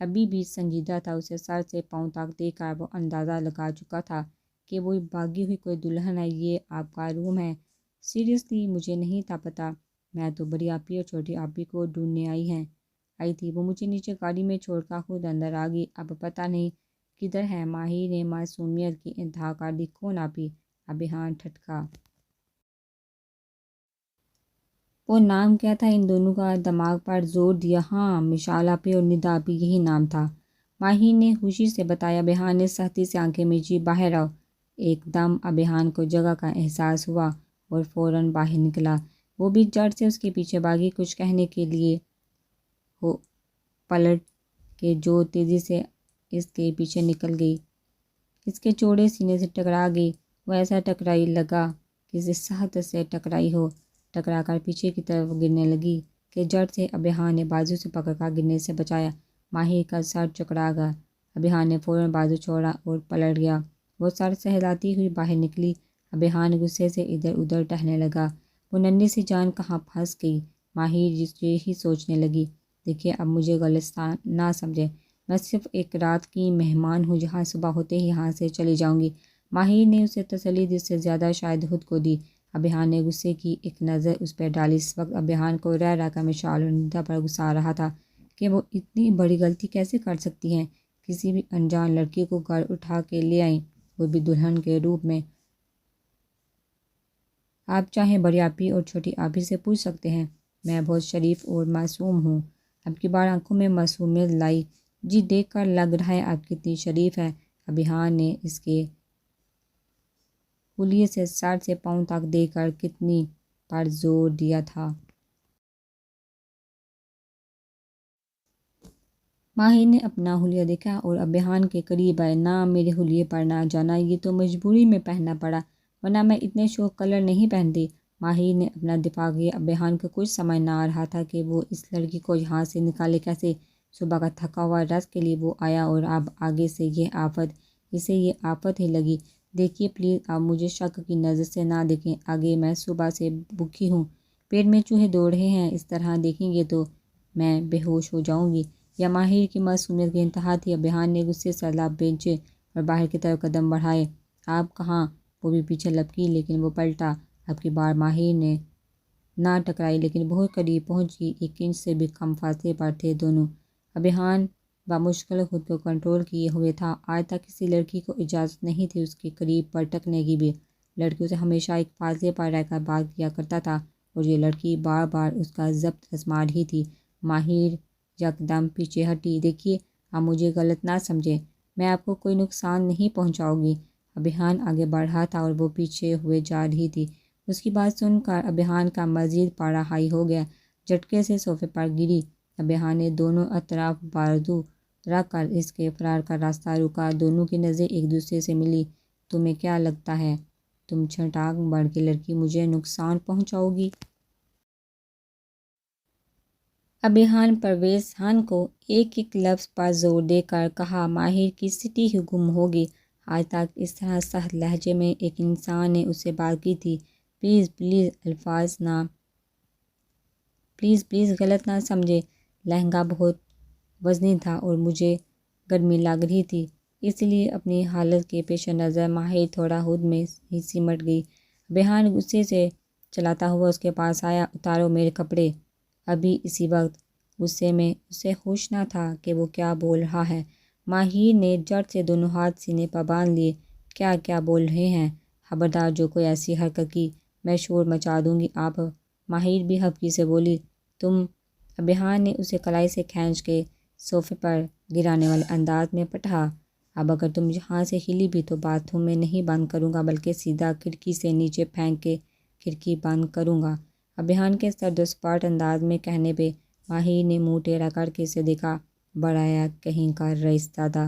ابھی بھی سنجیدہ تھا۔ اسے سر سے پاؤں تک دیکھ کر وہ اندازہ لگا چکا تھا کہ وہ بھاگی ہوئی کوئی دلہن ہے۔ یہ آپ کا روم ہے؟ سیریسلی مجھے نہیں تھا پتہ۔ میں تو بڑی آپی اور چھوٹی آپی کو ڈھونڈنے آئی تھی۔ وہ مجھے نیچے گاڑی میں چھوڑ کر خود اندر آ گئی۔ اب پتہ نہیں کدھر ہے۔ ماہر نے معصومیت کی انتہا کر دی۔ کون آپی؟ ابھیان ٹھٹکا۔ وہ نام کیا تھا؟ ان دونوں کا دماغ پر زور دیا۔ ہاں، مشال آپی اور ندا آپی، یہی نام تھا، ماہر نے خوشی سے بتایا۔ ابھیان نے سختی سے آنکھیں میچی۔ باہر آؤ۔ ایک دم ابھیان کو جگہ کا احساس ہوا اور فوراً باہر نکلا۔ وہ بھی جھٹ سے اس کے پیچھے بھاگی، کچھ کہنے کے لیے ہو پلٹ کے جو تیزی سے اس کے پیچھے نکل گئی، اس کے چوڑے سینے سے ٹکرا گئی۔ وہ ایسا ٹکرائی لگا کسی سخت سے ٹکرائی ہو، ٹکرا کر پیچھے کی طرف گرنے لگی کہ جھٹ سے ابھیان نے بازو سے پکڑ کر گرنے سے بچایا۔ ماہر کا سر چکرا گیا۔ ابھیان نے فوراً بازو چھوڑا اور پلٹ گیا۔ وہ سر سہلاتی ہوئی باہر نکلی۔ ابھیان غصے سے ادھر ادھر ٹہلنے لگا۔ وہ ننھی سی جان کہاں پھنس گئی؟ ماہر یہی سوچنے لگی۔ دیکھیے، اب مجھے غلط نہ سمجھے، میں صرف ایک رات کی مہمان ہوں، جہاں صبح ہوتے ہی یہاں سے چلی جاؤں گی۔ ماہر نے اسے تسلی دی، اس سے زیادہ شاید خود کو دی۔ ابھیان نے غصے کی ایک نظر اس پہ ڈالی۔ اس وقت ابھیان کو رہ کر مشال اور ندا پر غصہ آ رہا تھا کہ وہ اتنی بڑی غلطی کیسے کر سکتی ہیں؟ کسی بھی انجان لڑکی کو گھر اٹھا کے لے آئیں، وہ بھی دلہن کے روپ میں۔ آپ چاہیں بڑی آپی اور چھوٹی آپی سے پوچھ سکتے ہیں، میں بہت شریف اور معصوم ہوں۔ اب کی بار آنکھوں میں معصومیت لائی۔ جی، دیکھ کر لگ رہا ہے آپ کتنی شریف ہیں۔ ابھیان نے اس کے حلیے سے سر سے پاؤں تک دیکھ کر کتنی پر زور دیا تھا۔ ماہر نے اپنا حلیہ دیکھا اور ابھیان کے قریب آئے۔ نہ، میرے حلیے پر نہ جانا، یہ تو مجبوری میں پہننا پڑا، ورنہ میں اتنے شوخ کلر نہیں پہنتی۔ ماہر نے اپنا دفاع کیا۔ ابھیان کو کچھ سمجھ نہ آ رہا تھا کہ وہ اس لڑکی کو یہاں سے نکالے کیسے۔ صبح کا تھکا ہوا ریسٹ کے لیے وہ آیا اور اب آگے سے یہ آفت، اسے یہ آفت ہی لگی۔ دیکھیے پلیز، آپ مجھے شک کی نظر سے نہ دیکھیں، آگے میں صبح سے بھوکی ہوں، پیٹ میں چوہے دوڑ رہے ہیں، اس طرح دیکھیں گے تو میں بے ہوش ہو جاؤں گی۔ یا ماہر کی معصومیت کی انتہا تھی۔ ابھیان نے غصے سے لب بھینچے اور باہر کی طرف قدم بڑھائے۔ آپ کہاں؟ وہ بھی پیچھے لپکی، لیکن وہ پلٹا۔ اب کی بار ماہر نے نہ ٹکرائی، لیکن بہت قریب پہنچ گئی، 1 انچ سے بھی کم فاصلے پر تھے دونوں۔ ابھیان بمشکل خود کو کنٹرول کیے ہوئے تھا۔ آج تک کسی لڑکی کو اجازت نہیں تھی اس کے قریب پٹکنے کی بھی۔ لڑکیوں سے ہمیشہ ایک فاصلے پر رہ کر بات کیا کرتا تھا اور یہ لڑکی بار بار اس کا ضبط آزما رہی تھی۔ ماہر یکدم پیچھے ہٹی۔ دیکھیے، آپ مجھے غلط نہ سمجھیں، میں آپ کو کوئی نقصان نہیں پہنچاؤں گی۔ ابھیان آگے بڑھ رہا تھا اور وہ پیچھے ہوئے جا رہی تھی۔ اس کی بات سن کر ابھیان کا مزید پارا ہائی ہو گیا، جھٹکے سے صوفے پر گری۔ ابھیان نے دونوں اطراف بازو رکھ کر اس کے فرار کا راستہ روکا۔ دونوں کی نظریں ایک دوسرے سے ملی۔ تمہیں کیا لگتا ہے تم چھٹانگ مار کے لڑکی مجھے نقصان پہنچاؤ گی؟ ابھیان پرویز خان کو ایک ایک لفظ پر زور دے کر کہا۔ ماہر کی سٹی ہی گم ہو گئی۔ آج تک اس طرح سخت لہجے میں ایک انسان نے اس سے بات کی تھی۔ پلیز پلیز، الفاظ نہ، پلیز غلط نہ سمجھے، لہنگا بہت وزنی تھا اور مجھے گرمی لگ رہی تھی، اس لیے اپنی حالت کے پیش نظر ماہر تھوڑا خود میں ہی سمٹ گئی۔ ابھیان غصے سے چلاتا ہوا اس کے پاس آیا۔ اتارو میرے کپڑے ابھی اسی وقت۔ غصے میں اسے ہوش نہ تھا کہ وہ کیا بول رہا ہے۔ ماہر نے جھٹ سے دونوں ہاتھ سینے پر باندھ لیے۔ کیا بول رہے ہیں؟ خبردار جو کوئی ایسی حرکت کی، میں شور مچا دوں گی۔ آپ، ماہر بھی ہبکی سے بولی۔ تم، ابھیان نے اسے کلائی سے کھینچ کے صوفے پر گرانے والے انداز میں پٹھا۔ اب اگر تم یہاں سے ہلی بھی تو باتھ روم میں نہیں بند کروں گا بلکہ سیدھا کھڑکی سے نیچے پھینک کے کھڑکی بند کروں گا۔ ابھیان کے سرد و سپاٹ انداز میں کہنے پہ ماہر نے منہ ٹیڑھا کر کے اسے دیکھا۔ بڑایا کہیں کا رئیس زادہ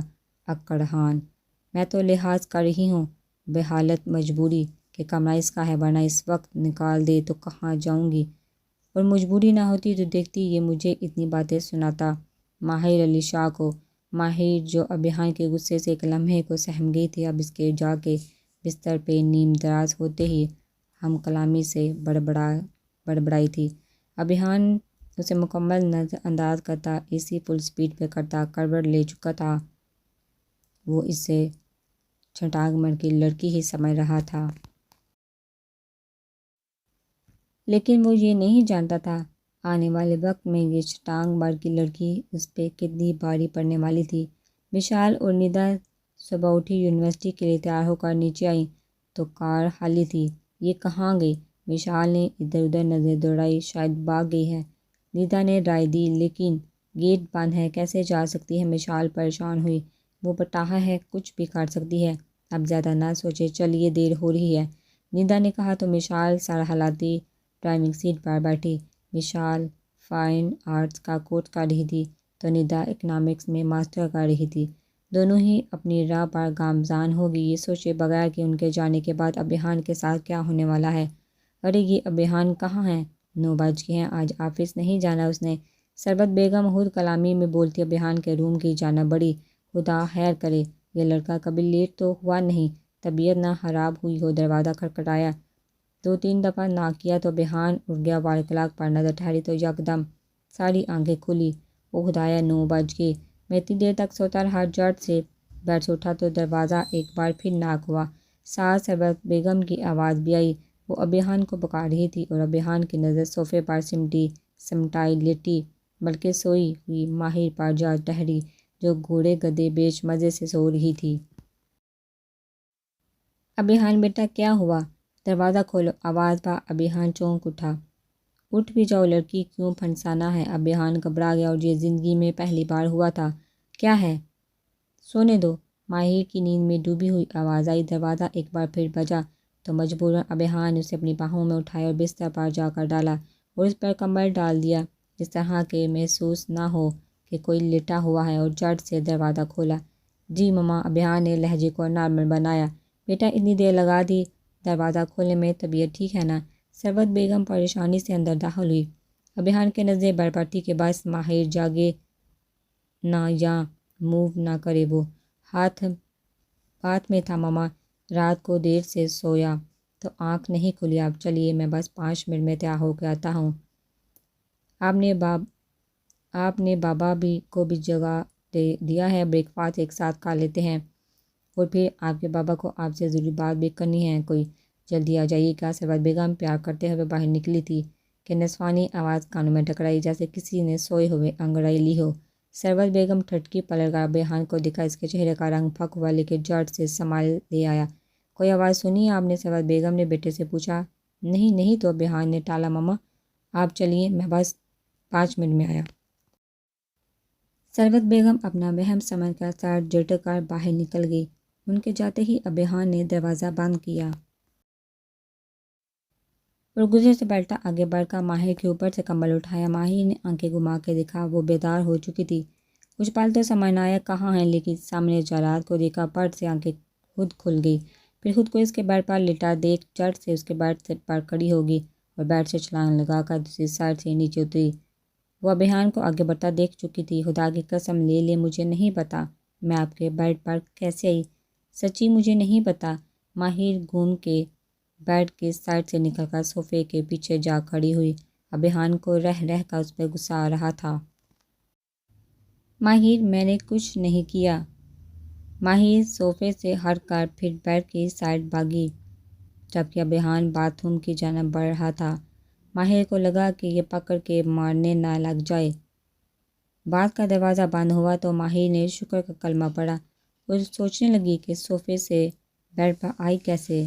اکڑان، میں تو لحاظ کر رہی ہوں، بحالت مجبوری کہ کمرہ اس کا ہے، ورنہ اس وقت نکال دے تو کہاں جاؤں گی؟ اور مجبوری نہ ہوتی تو دیکھتی یہ مجھے اتنی باتیں سناتا۔ ماہر علی شاہ کو، ماہر جو ابھیان کے غصے سے ایک لمحے کو سہم گئی تھی، اب اس کے جا کے بستر پہ نیم دراز ہوتے ہی ہم کلامی سے بڑبڑائی تھی۔ ابھیان اسے مکمل نظر انداز کرتا، اے سی فل سپیڈ پہ کرتا، کروٹ لے چکا تھا۔ وہ اسے چھٹانگ مار کی لڑکی ہی سمجھ رہا تھا، لیکن وہ یہ نہیں جانتا تھا آنے والے وقت میں یہ چھٹانگ مار کی لڑکی اس پہ کتنی بھاری پڑنے والی تھی۔ وشال اور ندا صبح اٹھی یونیورسٹی کے لیے تیار ہو کر نیچے آئیں تو کار خالی تھی۔ یہ کہاں گئی؟ وشال نے ادھر ادھر نظر دوڑائی، شاید بھاگ گئی ہے، ندا نے رائے دی، لیکن گیٹ بند ہے، کیسے جا سکتی ہے؟ وشال پریشان ہوئی۔ وہ بٹاہا ہے، کچھ بھی کر سکتی ہے، اب زیادہ نہ سوچے، چلیے دیر ہو رہی ہے، ندا نے کہا تو وشال سر ہلاتی ڈرائیونگ سیٹ پر بیٹھی۔ وشال فائن آرٹس کا کورس کر رہی تھی تو ندا اکنامکس میں ماسٹر کر رہی تھی۔ دونوں ہی اپنی راہ پر گامزن ہو گئی، یہ سوچے بغیر کہ ان کے جانے کے بعد ابھیان کے ساتھ کیا ہونے والا ہے۔ ارے یہ ابھیان کہاں ہے؟ 9 بج گئے ہیں، آج آفس نہیں جانا اس نے؟ سربت بیگم خود کلامی میں بولتی ابھیان کے روم کی جانب بڑھی۔ خدا خیر کرے، یہ لڑکا کبھی لیٹ تو ہوا نہیں، طبیعت نہ خراب ہوئی ہو؟ دروازہ کھٹکھٹایا، 2-3 دفعہ ناک کیا تو ابھیان اٹھ گیا۔ وال کلاک پر نظر ٹھہری تو یکدم ساری آنکھیں کھلی۔ او خدایا، 9 بج گئے، میں اتنی دیر تک سوتا رہا۔ جھٹ سے بیڈ سے اٹھا تو دروازہ ایک بار پھر ناک ہوا۔ ساتھ سربت بیگم کی آواز بھی آئی۔ وہ ابھیان کو پکار رہی تھی اور ابھیان کی نظر صوفے پر سمٹائی لیٹی بلکہ سوئی ہوئی ماہر پر جا ٹھہری، جو گھوڑے گدھے بیچ مزے سے سو رہی تھی۔ ابھیان بیٹا کیا ہوا؟ دروازہ کھولو، آواز پر ابھیان چونک اٹھا۔ اٹھ بھی جاؤ، لڑکی کیوں پھنسانا ہے؟ ابھیان گھبرا گیا، اور یہ زندگی میں پہلی بار ہوا تھا۔ کیا ہے؟ سونے دو، ماہر کی نیند میں ڈوبی ہوئی آواز آئی۔ دروازہ ایک بار پھر بجا تو مجبوراً ابھیان نے اسے اپنی باہوں میں اٹھایا اور بستر پر جا کر ڈالا اور اس پر کمبل ڈال دیا اس طرح کہ محسوس نہ ہو کہ کوئی لیٹا ہوا ہے، اور جھٹ سے دروازہ کھولا۔ جی مما، ابھیان نے لہجے کو نارمل بنایا۔ بیٹا اتنی دیر لگا دی دروازہ کھولنے میں، طبیعت ٹھیک ہے نا؟ ثروت بیگم پریشانی سے اندر داخل ہوئی۔ ابھیان کے نظر برپاتی کے باعث ماہر جاگے نہ یا موو نہ کرے۔ وہ بات میں تھا، ماما رات کو دیر سے سویا تو آنکھ نہیں کھلی۔ آپ چلیے، میں بس 5 منٹ میں تیار ہو کے آتا ہوں۔ آپ نے بابا کو بھی جگا دیا ہے، بریک فاسٹ ایک ساتھ کھا لیتے ہیں، اور پھر آپ کے بابا کو آپ سے ضروری بات بھی کرنی ہے۔ کوئی جلدی آ جائیے گا۔ ثروت بیگم پیار کرتے ہوئے باہر نکلی تھی کہ نسوانی آواز کانوں میں ٹکرائی، جیسے کسی نے سوئے ہوئے انگڑائی لی ہو۔ ثروت بیگم ٹھٹکی پلٹ کر ابھیان کو دکھا۔ اس کے چہرے کا رنگ پھک ہوا لیکن جڑ سے سنبھال لے آیا۔ کوئی آواز سنی آپ نے؟ ثروت بیگم نے بیٹے سے پوچھا۔ نہیں تو ابھیان نے ٹالا۔ ماما آپ چلیے، میں بس 5 منٹ میں آیا۔ ثروت بیگم اپنا وہم سمجھ کر سر جھٹک کر باہر نکل گئی۔ ان کے جاتے ہی ابھیان نے دروازہ بند کیا اور غصے سے پلٹا۔ آگے بڑھ کر ماہر کے اوپر سے کمبل اٹھایا۔ ماہر نے آنکھیں گھما کے دیکھا، وہ بیدار ہو چکی تھی۔ کچھ پل تو سمجھنا کہاں ہے، لیکن سامنے جالات کو دیکھا پٹ سے آنکھیں خود کھل گئی۔ پھر خود کو اس کے بیڈ پر لیٹا دیکھ جھٹ سے اس کے بیڈ پر کھڑی ہوگی اور بیڈ سے چھلانگ لگا کر دوسری سائڈ سے نیچے اتری۔ وہ ابھیان کو آگے بڑھتا دیکھ چکی تھی۔ خدا کی قسم لے لے، مجھے نہیں پتا میں آپ کے بیڈ پر کیسے آئی، سچی مجھے نہیں پتا۔ ماہر گھوم کے بیڈ کی سائڈ سے نکل کر صوفے کے پیچھے جا کھڑی ہوئی۔ ابھیان کو رہ کر اس پہ غصہ آ رہا تھا۔ ماہر میں نے کچھ نہیں کیا۔ ماہر صوفے سے ہٹ کر پھر بیڈ کی سائڈ بھاگی، جبکہ ابھیان باتھ روم کی جانب بڑھ رہا تھا۔ ماہر کو لگا کہ یہ پکڑ کے مارنے نہ لگ جائے۔ بات کا دروازہ بند ہوا تو ماہر نے شکر کا کلمہ پڑھا اور سوچنے لگی کہ صوفے سے بیڈ پر آئی کیسے۔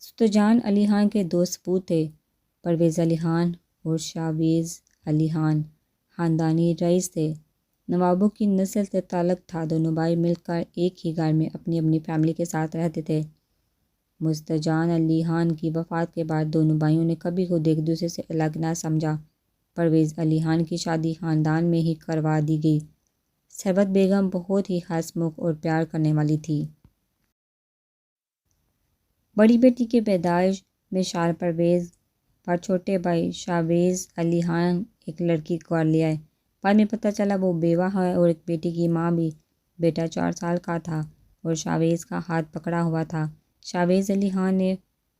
ستوجان علی خان کے 2 سپوت تھے، پرویز علی خان اور شاہبیز علی خان۔ خاندانی رئیس تھے، نوابوں کی نسل سے تعلق تھا۔ دونوں بھائی مل کر ایک ہی گھر میں اپنی اپنی فیملی کے ساتھ رہتے تھے۔ مستوجان علی خان کی وفات کے بعد دونوں بھائیوں نے کبھی خود ایک دوسرے سے الگ نہ سمجھا۔ پرویز علی خان کی شادی خاندان میں ہی کروا دی گئی۔ ثروت بیگم بہت ہی ہنسمکھ اور پیار کرنے والی تھی۔ بڑی بیٹی کی پیدائش میں سال پرویز پر چھوٹے بھائی شاہبیز علی خان ایک لڑکی گھر لے آئے۔ بعد میں پتہ چلا وہ بیوہ ہے اور ایک بیٹی کی ماں بھی۔ بیٹا 4 سال کا تھا اور شاہبیز کا ہاتھ پکڑا ہوا تھا۔ شاہبیز علی خان نے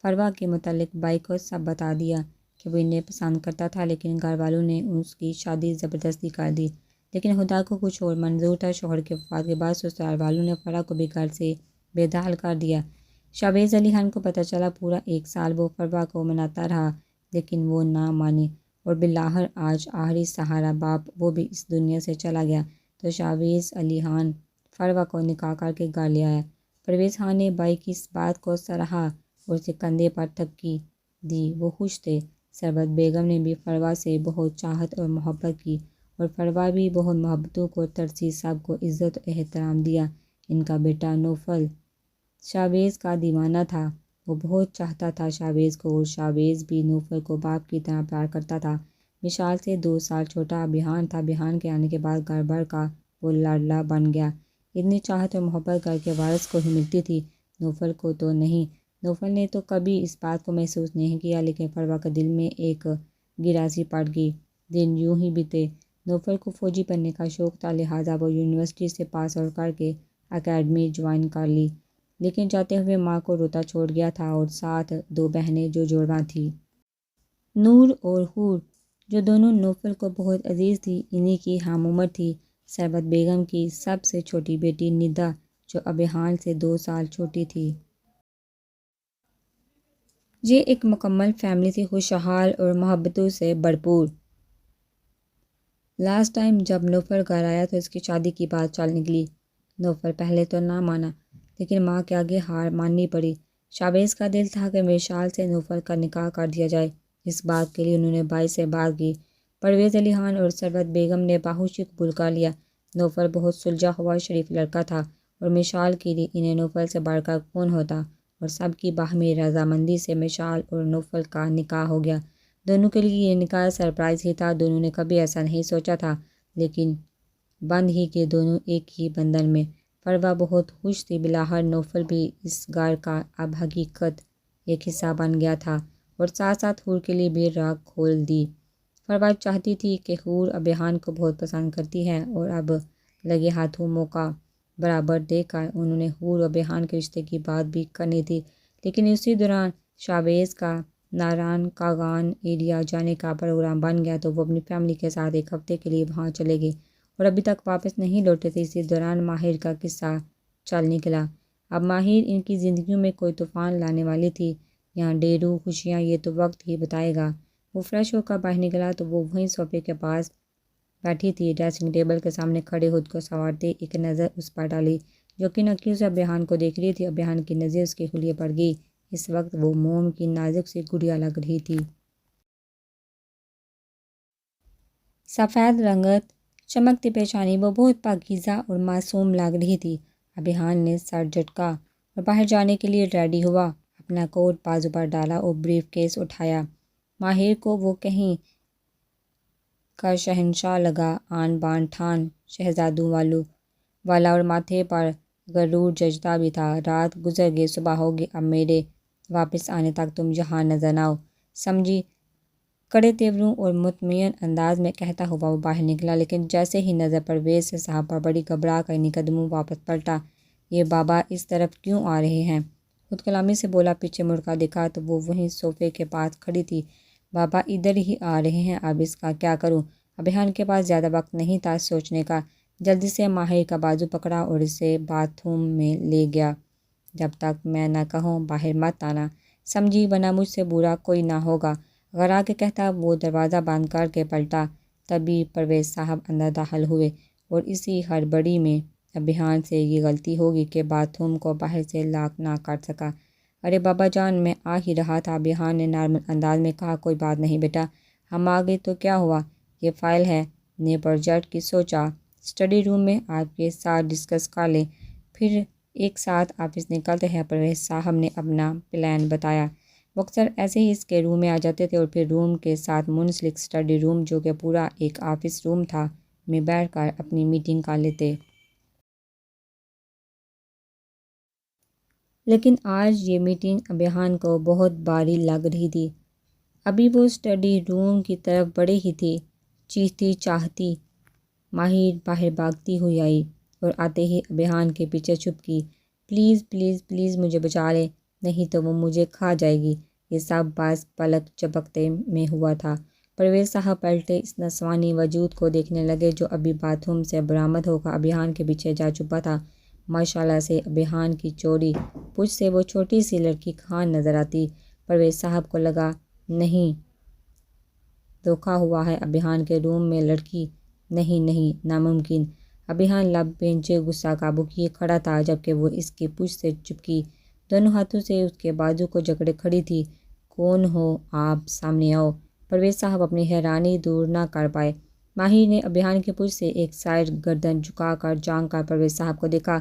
فروا کے متعلق بھائی کو سب بتا دیا کہ وہ انہیں پسند کرتا تھا، لیکن گھر والوں نے اس کی شادی زبردستی کر دی۔ لیکن خدا کو کچھ اور منظور تھا۔ شوہر کی وفات کے بعد سسرال والوں نے فروا کو بھی گھر سے بے دخل کر دیا۔ شاہبیز علی خان کو پتہ چلا۔ پورا 1 سال وہ فروا کو مناتا رہا، لیکن وہ نہ مانی اور بالآخر آج آخری سہارا باپ وہ بھی اس دنیا سے چلا گیا تو شاہبیز علی خان فروا کو نکاح کر کے گھر لے آیا۔ پرویز خان نے بھائی کی اس بات کو سراہا اور اسے کندھے پر تھپکی دی۔ وہ خوش تھے۔ ثروت بیگم نے بھی فروا سے بہت چاہت اور محبت کی اور فروا بھی بہت محبتوں کو ترسی، سب کو عزت و احترام دیا۔ ان کا بیٹا نوفل شاہبیز کا دیوانہ تھا۔ وہ بہت چاہتا تھا شاہبیز کو اور شاہبیز بھی نوفل کو باپ کی طرح پیار کرتا تھا۔ مشال سے 2 سال چھوٹا ابھیان تھا۔ ابھیان کے آنے کے بعد گھر بھر کا وہ لاڈلا بن گیا۔ اتنی چاہت اور محبت گھر کے وارث کو ہی ملتی تھی، نوفل کو تو نہیں۔ نوفل نے تو کبھی اس بات کو محسوس نہیں کیا، لیکن فروا کے دل میں ایک گراسی پڑ گئی۔ دن یوں ہی بیتے۔ نوفل کو فوجی بننے کا شوق تھا، لہٰذا وہ یونیورسٹی سے پاس آؤٹ کر کے اکیڈمی جوائن کر لی، لیکن جاتے ہوئے ماں کو روتا چھوڑ گیا تھا اور ساتھ 2 بہنیں جو جڑواں تھیں، نور اور حور، جو دونوں نوفل کو بہت عزیز تھیں۔ انہی کی ہم عمر تھی ثروت بیگم کی سب سے چھوٹی بیٹی ندا، جو ابھیان سے 2 سال چھوٹی تھی۔ یہ ایک مکمل فیملی تھی، خوشحال اور محبتوں سے بھرپور۔ لاسٹ ٹائم جب نوفل گھر آیا تو اس کی شادی کی بات چل نکلی۔ نوفل پہلے تو نہ مانا، لیکن ماں کے آگے ہار ماننی پڑی۔ شاہبیز کا دل تھا کہ وشال سے نوفل کا نکاح کر دیا جائے۔ اس بات کے لیے انہوں نے بھائی سے بات کی۔ پرویز علی خان اور ثروت بیگم نے باہوشی قبول کر لیا۔ نوفل بہت سلجھا ہوا شریف لڑکا تھا اور مشال کے لیے انہیں نوفل سے بڑھ کر کون ہوتا، اور سب کی باہمی رضامندی سے مشال اور نوفل کا نکاح ہو گیا۔ دونوں کے لیے یہ نکاح سرپرائز ہی تھا۔ دونوں نے کبھی ایسا نہیں سوچا تھا، لیکن بند ہی کہ دونوں ایک ہی بندھن میں۔ فروا بہت خوش تھی۔ بالآخر نوفل بھی اس گھر کا اب حقیقت ایک حصہ بن گیا تھا اور ساتھ ساتھ حور کے لیے بھی راہ کھول دی۔ فروہ چاہتی تھی کہ حور ابھیان کو بہت پسند کرتی ہے اور اب لگے ہاتھوں موقع برابر دے کر انہوں نے حور و ابھیان کے رشتے کی بات بھی کرنی تھی، لیکن اسی دوران شاویز کا ناران کاغان ایریا جانے کا پروگرام بن گیا تو وہ اپنی فیملی کے ساتھ ایک ہفتے کے لیے وہاں چلے گئے اور ابھی تک واپس نہیں لوٹے تھے۔ اسی دوران ماہر کا قصہ چل نکلا۔ اب ماہر ان کی زندگیوں میں کوئی طوفان لانے والی تھی، یہاں ڈیرو خوشیاں یہ تو وقت ہی بتائے گا۔ وہ فریش ہو کر باہر نکلا تو وہ وہیں صوفے کے پاس بیٹھی تھی، ڈریسنگ ٹیبل کے سامنے کھڑے خود کو سنوارتے ایک نظر اس پر ڈالی جو کہ نقیوں سے ابھیان کو دیکھ رہی تھی۔ ابھیان کی نظر اس کے حلیے پر گئی، اس وقت وہ موم کی نازک سی گڑیا لگ رہی تھی۔ سفید رنگت چمکتی پیشانی وہ بہت پاکیزہ اور معصوم لگ رہی تھی۔ ابھیان نے سر جھٹکا اور باہر جانے کے لیے ریڈی ہوا، اپنا کوٹ بازو پر ڈالا اور بریف کیس اٹھایا۔ ماہر کو وہ کہیں کا شہنشاہ لگا، آن بان ٹھان شہزادوں والا اور ماتھے پر غرور جچتا بھی تھا۔ رات گزر گئی، صبح ہوگی، اب میرے واپس آنے تک تم یہاں نظر نہ آؤ، سمجھی؟ کڑے تیوروں اور مطمئن انداز میں کہتا ہوا وہ باہر نکلا، لیکن جیسے ہی نظر پرویز صاحب پر پڑی گھبرا کر انہیں قدموں واپس پلٹا۔ یہ بابا اس طرف کیوں آ رہے ہیں؟ خود کلامی سے بولا۔ پیچھے مڑ کر دیکھا تو وہ وہیں صوفے کے پاس کھڑی تھی۔ بابا ادھر ہی آ رہے ہیں، اب اس کا کیا کروں؟ ابھیان کے پاس زیادہ وقت نہیں تھا سوچنے کا، جلدی سے ماہر کا بازو پکڑا اور اسے باتھ روم میں لے گیا۔ جب تک میں نہ کہوں باہر مت آنا، سمجھی، ورنہ مجھ سے برا کوئی نہ ہوگا، غرا کے کہتا وہ دروازہ بند کر کے پلٹا۔ تبھی پرویز صاحب اندر داخل ہوئے اور اسی ہڑبڑی میں ابھیان سے یہ غلطی ہوگی کہ باتھ روم کو باہر سے لاک نہ کر سکا۔ ارے بابا جان، میں آ ہی رہا تھا، ابھیان نے نارمل انداز میں کہا۔ کوئی بات نہیں بیٹا، ہم آ گئے تو کیا ہوا، یہ فائل ہے، نئے پروجیکٹ کی سوچا اسٹڈی روم میں آپ کے ساتھ ڈسکس کر لیں، پھر ایک ساتھ آفس نکلتے ہیں۔ پرویز صاحب نے اپنا پلان بتایا۔ وہ اکثر ایسے ہی اس کے روم میں آ جاتے تھے اور پھر روم کے ساتھ منسلک اسٹڈی روم جو کہ پورا ایک آفس روم تھا میں بیٹھ کر اپنی میٹنگ کر لیتے۔ لیکن آج یہ میٹنگ ابھیان کو بہت بھاری لگ رہی تھی۔ ابھی وہ اسٹڈی روم کی طرف بڑھے ہی تھے، چیختی چاہتی ماہر باہر بھاگتی ہوئی آئی اور آتے ہی ابھیان کے پیچھے چھپ گئی۔ پلیز پلیز پلیز مجھے بچا لیں، نہیں تو وہ مجھے کھا جائے گی۔ یہ سب باز پلک جھپکتے میں ہوا تھا۔ پرویز صاحب پلٹے، اس نسوانی وجود کو دیکھنے لگے جو ابھی باتھ روم سے برآمد ہو کر ابھیان کے پیچھے جا چھپا تھا۔ ماشاءاللہ سے ابھیان کی چوڑی پچھ سے وہ چھوٹی سی لڑکی کھان نظر آتی۔ پرویز صاحب کو لگا نہیں، دھوکا ہوا ہے، ابھیان کے روم میں لڑکی نہیں، نہیں، ناممکن۔ ابھیان لب پینچے غصہ قابو کیے کھڑا تھا جبکہ وہ اس کی پچھ سے چپکی دونوں ہاتھوں سے اس کے بازو کو جکڑے کھڑی تھی۔ کون ہو آپ، سامنے آؤ۔ پرویز صاحب اپنی حیرانی دور نہ کر پائے۔ ماہر نے ابھیان کے پچھ سے ایک سائڈ گردن جھکا کر جھانک کر پرویز صاحب کو دیکھا۔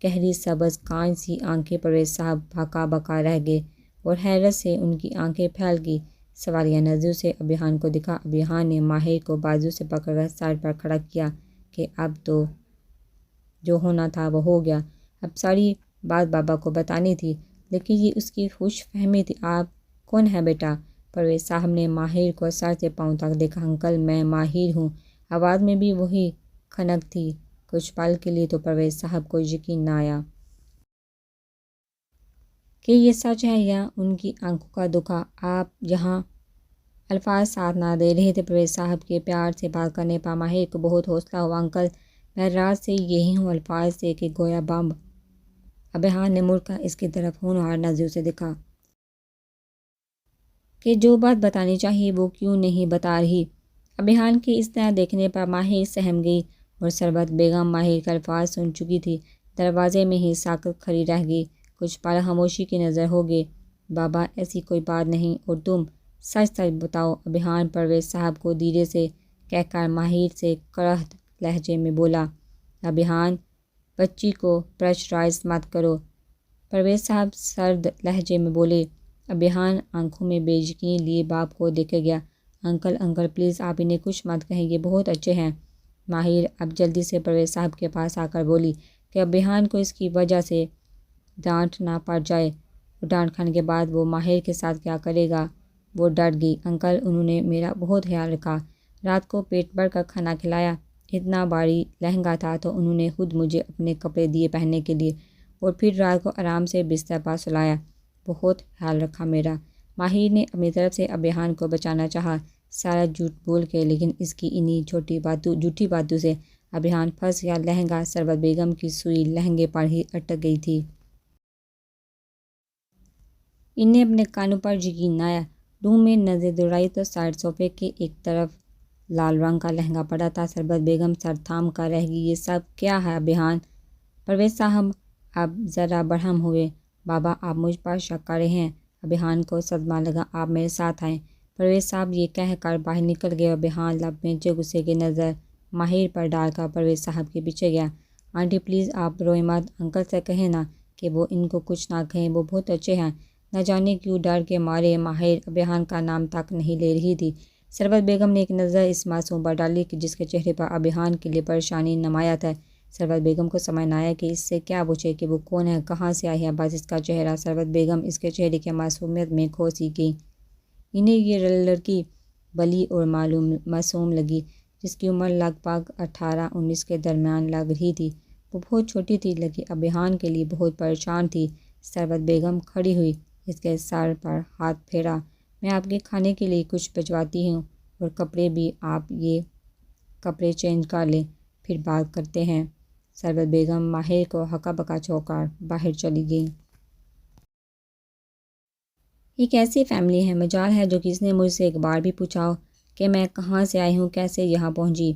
گہری سبز کانچ سی آنکھیں پرویز صاحب بھاکا بھاکا رہ گئے اور حیرت سے ان کی آنکھیں پھیل گئی۔ سوالیہ نظروں سے ابھیان کو دیکھا۔ ابھیان نے ماہر کو بازو سے پکڑ کر سائڈ پر کھڑا کیا کہ اب تو جو ہونا تھا وہ ہو گیا، اب ساری بات بابا کو بتانی تھی، لیکن یہ اس کی خوش فہمی تھی۔ آپ کون ہیں بیٹا؟ پرویز صاحب نے ماہر کو سر سے پاؤں تک دیکھا۔ انکل، میں ماہر ہوں۔ آواز میں بھی وہی کھنک تھی۔ کچھ پل کے لیے تو پرویز صاحب کو یقین نہ آیا کہ یہ سچ ہے یا ان کی آنکھوں کا دھوکا۔ آپ یہاں؟ الفاظ ساتھ نہ دے رہے تھے پرویز صاحب کے پیار سے بات کرنے پر۔ ماہر کو بہت حوصلہ ہوا۔ انکل، میں رات سے یہی ہوں، الفاظ سے کہ گویا بمب۔ ابھیان نے مڑ کر اس کی طرف ہونہار نظروں سے دیکھا کہ جو بات بتانی چاہیے وہ کیوں نہیں بتا رہی۔ ابھیان کے اس طرح دیکھنے پر ماہر سہم گئی اور سربت بیگم ماہر کے الفاظ سن چکی تھی۔ دروازے میں ہی ساکت کھڑی رہ گئی۔ کچھ پل خاموشی کی نظر ہو گئے۔ بابا، ایسی کوئی بات نہیں، اور تم سچ سچ بتاؤ۔ ابھیان پرویز صاحب کو دھیرے سے کہہ کر ماہر سے کرخت لہجے میں بولا۔ ابھیان، بچی کو پریشرائز مت کرو، پرویز صاحب سرد لہجے میں بولے۔ ابھیان آنکھوں میں بے یقینی لیے باپ کو دیکھے گیا۔ انکل، انکل پلیز آپ انہیں کچھ مت کہیں، یہ بہت اچھے ہیں۔ ماہر اب جلدی سے پرویز صاحب کے پاس آ کر بولی کہ ابھیان کو اس کی وجہ سے ڈانٹ نہ پڑ جائے، اور ڈانٹ کھانے کے بعد وہ ماہر کے ساتھ کیا کرے گا وہ ڈٹ گئی۔ انکل انہوں نے میرا بہت خیال رکھا، رات کو پیٹ بھر کر کھانا کھلایا، اتنا بھاری لہنگا تھا تو انہوں نے خود مجھے اپنے کپڑے دیے پہننے کے لیے، اور پھر رات کو آرام سے بستر پر سلایا، بہت خیال رکھا میرا۔ ماہر نے اپنی طرف سے ابھیان کو بچانا چاہا سارا جھوٹ بول کے، لیکن اس کی انہی جھوٹی باتوں سے ابھیان پھنس گیا۔ لہنگا سربت بیگم کی سوئی لہنگے پر ہی اٹک گئی تھی۔ انہیں اپنے کانوں پر یقین نہ آیا۔ روم میں نظر دوڑائی تو سائڈ صوفے کے ایک طرف لال رنگ کا لہنگا پڑا تھا۔ سربت بیگم سر تھام کر رہ گئی۔ یہ سب کیا ہے ابھیان؟ پرویز صاحب اب ذرا برہم ہوئے۔ بابا آپ مجھ پر شک کر رہے ہیں؟ ابھیان کو صدمہ لگا۔ آپ میرے ساتھ آئیں۔ پرویز صاحب یہ کہہ کر باہر نکل گئے۔ ابھیان لپیچے غصے کی نظر ماہر پر ڈال کر پرویز صاحب کے پیچھے گیا۔ آنٹی پلیز آپ روئیں مت، انکل سے کہیں نا کہ وہ ان کو کچھ نہ کہیں، وہ بہت اچھے ہیں۔ نہ جانے کیوں ڈر کے مارے ماہر ابھیان کا نام تک نہیں لے رہی تھی۔ سربت بیگم نے ایک نظر اس معصوم پر ڈالی کہ جس کے چہرے پر ابھیان کے لیے پریشانی نمایاں ہے۔ سربت بیگم کو سمجھ نہ آیا کہ اس سے کیا پوچھے کہ وہ کون ہے، کہاں سے آئی ہے، بس اس کا چہرہ۔ سربت بیگم اس کے چہرے کی معصومیت میں کھو سی گئی۔ انہیں یہ لڑکی بلی اور معصوم لگی، جس کی عمر لگ بھگ 18-19 کے درمیان لگ رہی تھی۔ وہ بہت چھوٹی تھی لیکن ابھیان کے لیے بہت پریشان تھی۔ سربت بیگم کھڑی ہوئی، اس کے سر پر ہاتھ پھیرا۔ میں آپ کے کھانے کے لیے کچھ بھجواتی ہوں، اور کپڑے بھی، آپ یہ کپڑے چینج کر لیں، پھر بات کرتے ہیں۔ سربت بیگم ماہر کو ہکا بکا چھوڑ کر باہر چلی گئی۔ ایک ایسی فیملی ہے، مجال ہے جو کسی نے مجھ سے ایک بار بھی پوچھا ہو کہ میں کہاں سے آئی ہوں، کیسے یہاں پہنچی۔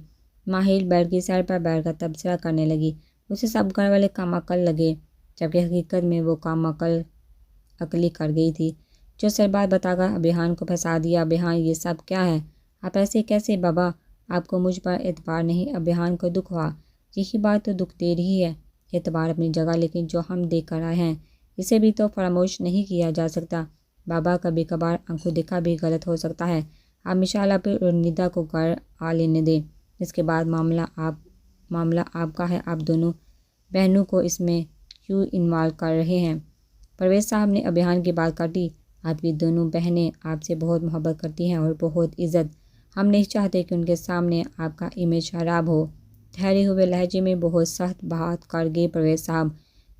ماہر بیٹھ کی سر پر بیٹھ کر تبصرہ کرنے لگی۔ اسے سب گھر والے کم عقل لگے، جبکہ حقیقت میں وہ کم عقلی کر گئی تھی، جو سر بات بتا کر ابھیان کو پھنسا دیا۔ ابھیان یہ سب کیا ہے؟ آپ ایسے کیسے؟ بابا آپ کو مجھ پر اعتبار نہیں؟ ابھیان کو دکھ ہوا۔ یہی بات تو دکھ دے رہی ہے۔ اعتبار اپنی جگہ، لیکن جو ہم دیکھ کر آئے ہیں اسے بھی تو فراموش نہیں کیا جا سکتا۔ بابا کبھی کبھار آنکھوں دیکھا بھی غلط ہو سکتا ہے۔ آپ مشعلہ پہ اور ندا کو گھر آ لینے دیں، اس کے بعد معاملہ آپ کا ہے۔ آپ دونوں بہنوں کو اس میں کیوں انوالو کر رہے ہیں؟ پرویز صاحب نے ابھیان کی بات کاٹی۔ آپ کی دونوں بہنیں آپ سے بہت محبت کرتی ہیں اور بہت عزت۔ ہم نہیں چاہتے کہ ان کے سامنے آپ کا امیج خراب ہو۔ ٹھہرے ہوئے لہجے میں بہت سخت بات کر گئے پرویز صاحب۔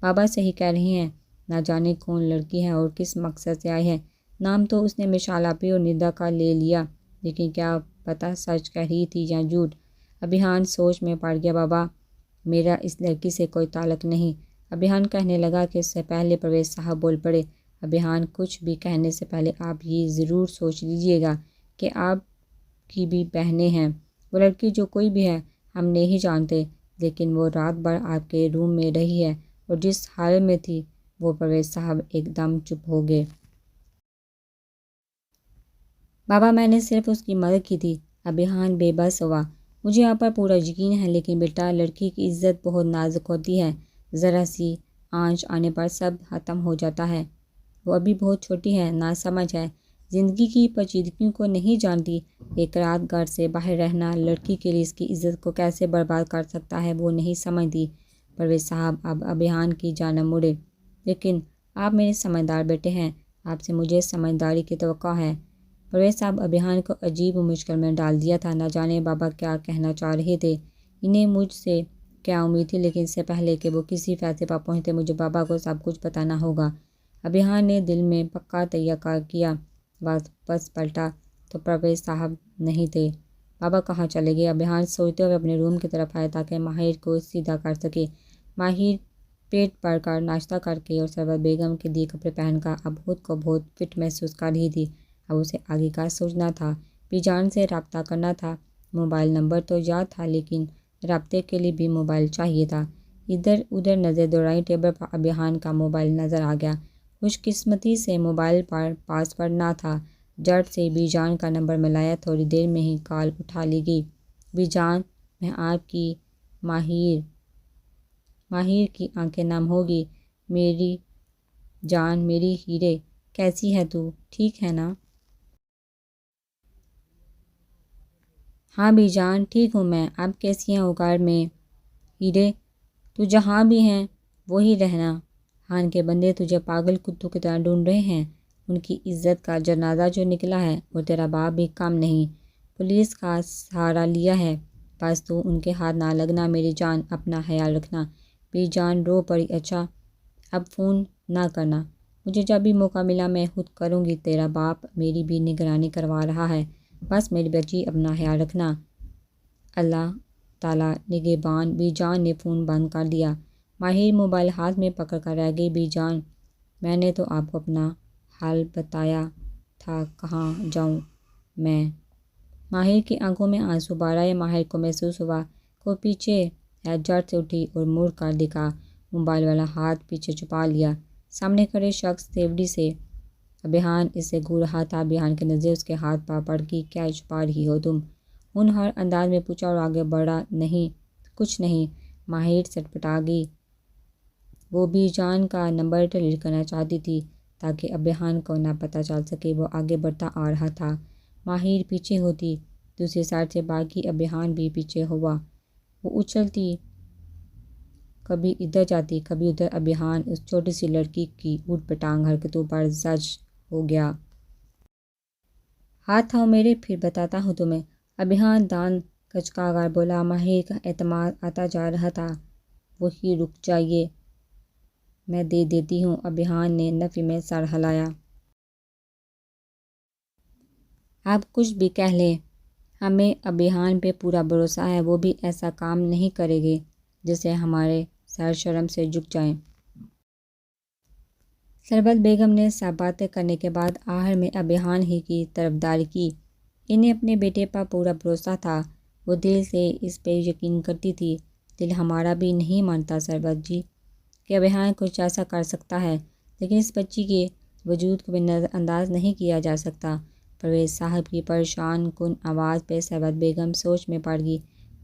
بابا صحیح کہہ رہے ہیں، نہ جانے کون لڑکی ہے اور کس مقصد سے آئی ہے۔ نام تو اس نے مشعلہ پہ اور ندا کا لے لیا، لیکن کیا پتہ سچ کہہ رہی تھی یا جھوٹ۔ ابھیان سوچ میں پڑ گیا۔ بابا میرا اس لڑکی سے کوئی تعلق نہیں، ابھیان کہنے لگا کہ اس سے پہلے پرویز صاحب بول پڑے۔ ابھیان کچھ بھی کہنے سے پہلے آپ یہ ضرور سوچ لیجیے گا کہ آپ کی بھی بہنیں ہیں۔ وہ لڑکی جو کوئی بھی ہے ہم نہیں جانتے، لیکن وہ رات بھر آپ کے روم میں رہی ہے، اور جس حال میں تھی وہ۔ پرویز صاحب ایک دم چپ ہو گئے۔ بابا میں نے صرف اس کی مدد کی تھی۔ ابھیان بے بس ہوا۔ مجھے آپ پر پورا یقین ہے، لیکن بیٹا لڑکی کی عزت بہت نازک ہوتی ہے، ذرا سی آنچ آنے پر سب ختم ہو جاتا ہے۔ وہ ابھی بہت چھوٹی ہے، ناسمجھ ہے، زندگی کی پیچیدگیوں کو نہیں جانتی۔ ایک رات گھر سے باہر رہنا لڑکی کے لیے اس کی عزت کو کیسے برباد کر سکتا ہے، وہ نہیں سمجھتی۔ پرویز صاحب اب ابھیان کی جانب مڑے۔ لیکن آپ میرے سمجھدار بیٹے ہیں، آپ سے مجھے سمجھداری کی توقع ہے۔ پرویز صاحب ابھیان کو عجیب و مشکل میں ڈال دیا تھا۔ نہ جانے بابا کیا کہنا چاہ رہے تھے، انہیں مجھ سے کیا امید تھی، لیکن اس سے پہلے کہ وہ کسی فیصلے پر پہنچتے مجھے بابا کو سب کچھ بتانا ہوگا۔ ابھیان نے دل میں پکا تیقن کیا۔ واپس پلٹا تو پرویز صاحب نہیں تھے۔ بابا کہاں چلے گئے؟ ابھیان سوچتے ہوئے اپنے روم کی طرف آیا تاکہ ماہر کو سیدھا کر سکے۔ ماہر پیٹ بھر کر ناشتہ کر کے اور سربت بیگم کے دیے کپڑے پہن کر اب خود کو بہت فٹ محسوس کر رہی تھی۔ اب اسے آگے کا سوچنا تھا، بی جان سے رابطہ کرنا تھا۔ موبائل نمبر تو یاد تھا، لیکن رابطے کے لیے بھی موبائل چاہیے تھا۔ ادھر ادھر نظر دوڑائی، ٹیبل پر ابھیان کا موبائل نظر آ گیا۔ خوش قسمتی سے موبائل پر پاس ورڈ نہ تھا۔ جھٹ سے بی جان کا نمبر ملایا، تھوڑی دیر میں ہی کال اٹھا لی گئی۔ بی جان میں آپ کی۔ ماہر کی آنکھیں نم ہو گئی۔ میری جان، میری ہیرے، کیسی ہے تو؟ ٹھیک ہے نا؟ ہاں بی جان ٹھیک ہوں میں، اب کیسی ہیں وہ گھر میں؟ ہیرے تو جہاں بھی ہیں وہی رہنا، خان کے بندے تجھے پاگل کتوں کی طرح ڈھونڈ رہے ہیں۔ ان کی عزت کا جنازہ جو نکلا ہے، اور تیرا باپ بھی کم نہیں، پولیس کا سہارا لیا ہے۔ بس تو ان کے ہاتھ نہ لگنا میری جان، اپنا خیال رکھنا۔ بی جان رو پڑی۔ اچھا اب فون نہ کرنا، مجھے جب بھی موقع ملا میں خود کروں گی، تیرا باپ میری بھی نگرانی کروا رہا ہے، بس میری بچی اپنا خیال رکھنا، اللہ تعالیٰ نگہبان۔ بی جان نے فون بند کر دیا۔ ماہر موبائل ہاتھ میں پکڑ کر رہ گئی۔ بی جان میں نے تو آپ کو اپنا حال بتایا تھا، کہاں جاؤں میں؟ ماہر کی آنکھوں میں آنسو بھر آئے۔ ماہر کو محسوس ہوا کہ وہ پیچھے ہے، جھٹ سے اٹھی اور مڑ کر دیکھا، موبائل والا ہاتھ پیچھے چھپا لیا۔ سامنے کھڑے شخص تیوری سے ابھیان اس سے گھور رہا تھا۔ ابھیان کی نظریں اس کے ہاتھ پر پڑ گئی۔ کیا چھپا رہی ہو تم؟ ہونہار انداز میں پوچھا اور آگے بڑھا۔ نہیں کچھ نہیں، ماہر سٹپٹا گئی۔ وہ بی جان کا نمبر ڈیلیٹ کرنا چاہتی تھی تاکہ ابھیان کو نہ پتہ چل سکے وہ آگے بڑھتا آ رہا تھا۔ ماہر پیچھے ہوتی، دوسری سائڈ سے باقی ابھیان بھی پیچھے ہوا۔ وہ اچھلتی، کبھی ادھر جاتی کبھی ادھر۔ ابھیان اس چھوٹی سی لڑکی کی اوٹ پٹانگ حرکتوں پر زج ہو گیا۔ ہاتھ تھاؤ میرے، پھر بتاتا ہوں تمہیں، ابھیان دانت کچکا کر بولا۔ ماہر کا اعتماد آتا جا رہا تھا۔ وہی رک جائیے، میں دے دیتی ہوں۔ ابھیان نے نفی میں سر ہلایا۔ آپ کچھ بھی کہہ لیں، ہمیں ابھیان پہ پورا بھروسہ ہے، وہ بھی ایسا کام نہیں کرے گی جس سے ہمارے سر شرم سے جھک جائیں۔ سربت بیگم نے سب باتیں کرنے کے بعد آخر میں ابھیان ہی کی طرفداری کی۔ انہیں اپنے بیٹے پر پورا بھروسہ تھا، وہ دل سے اس پہ یقین کرتی تھی۔ دل ہمارا بھی نہیں مانتا سربت جی کہ ابھیان کچھ ایسا کر سکتا ہے، لیکن اس بچی کے وجود کو بھی نظر انداز نہیں کیا جا سکتا۔ پرویز صاحب کی پریشان کن آواز پہ سربت بیگم سوچ میں پڑ گئی۔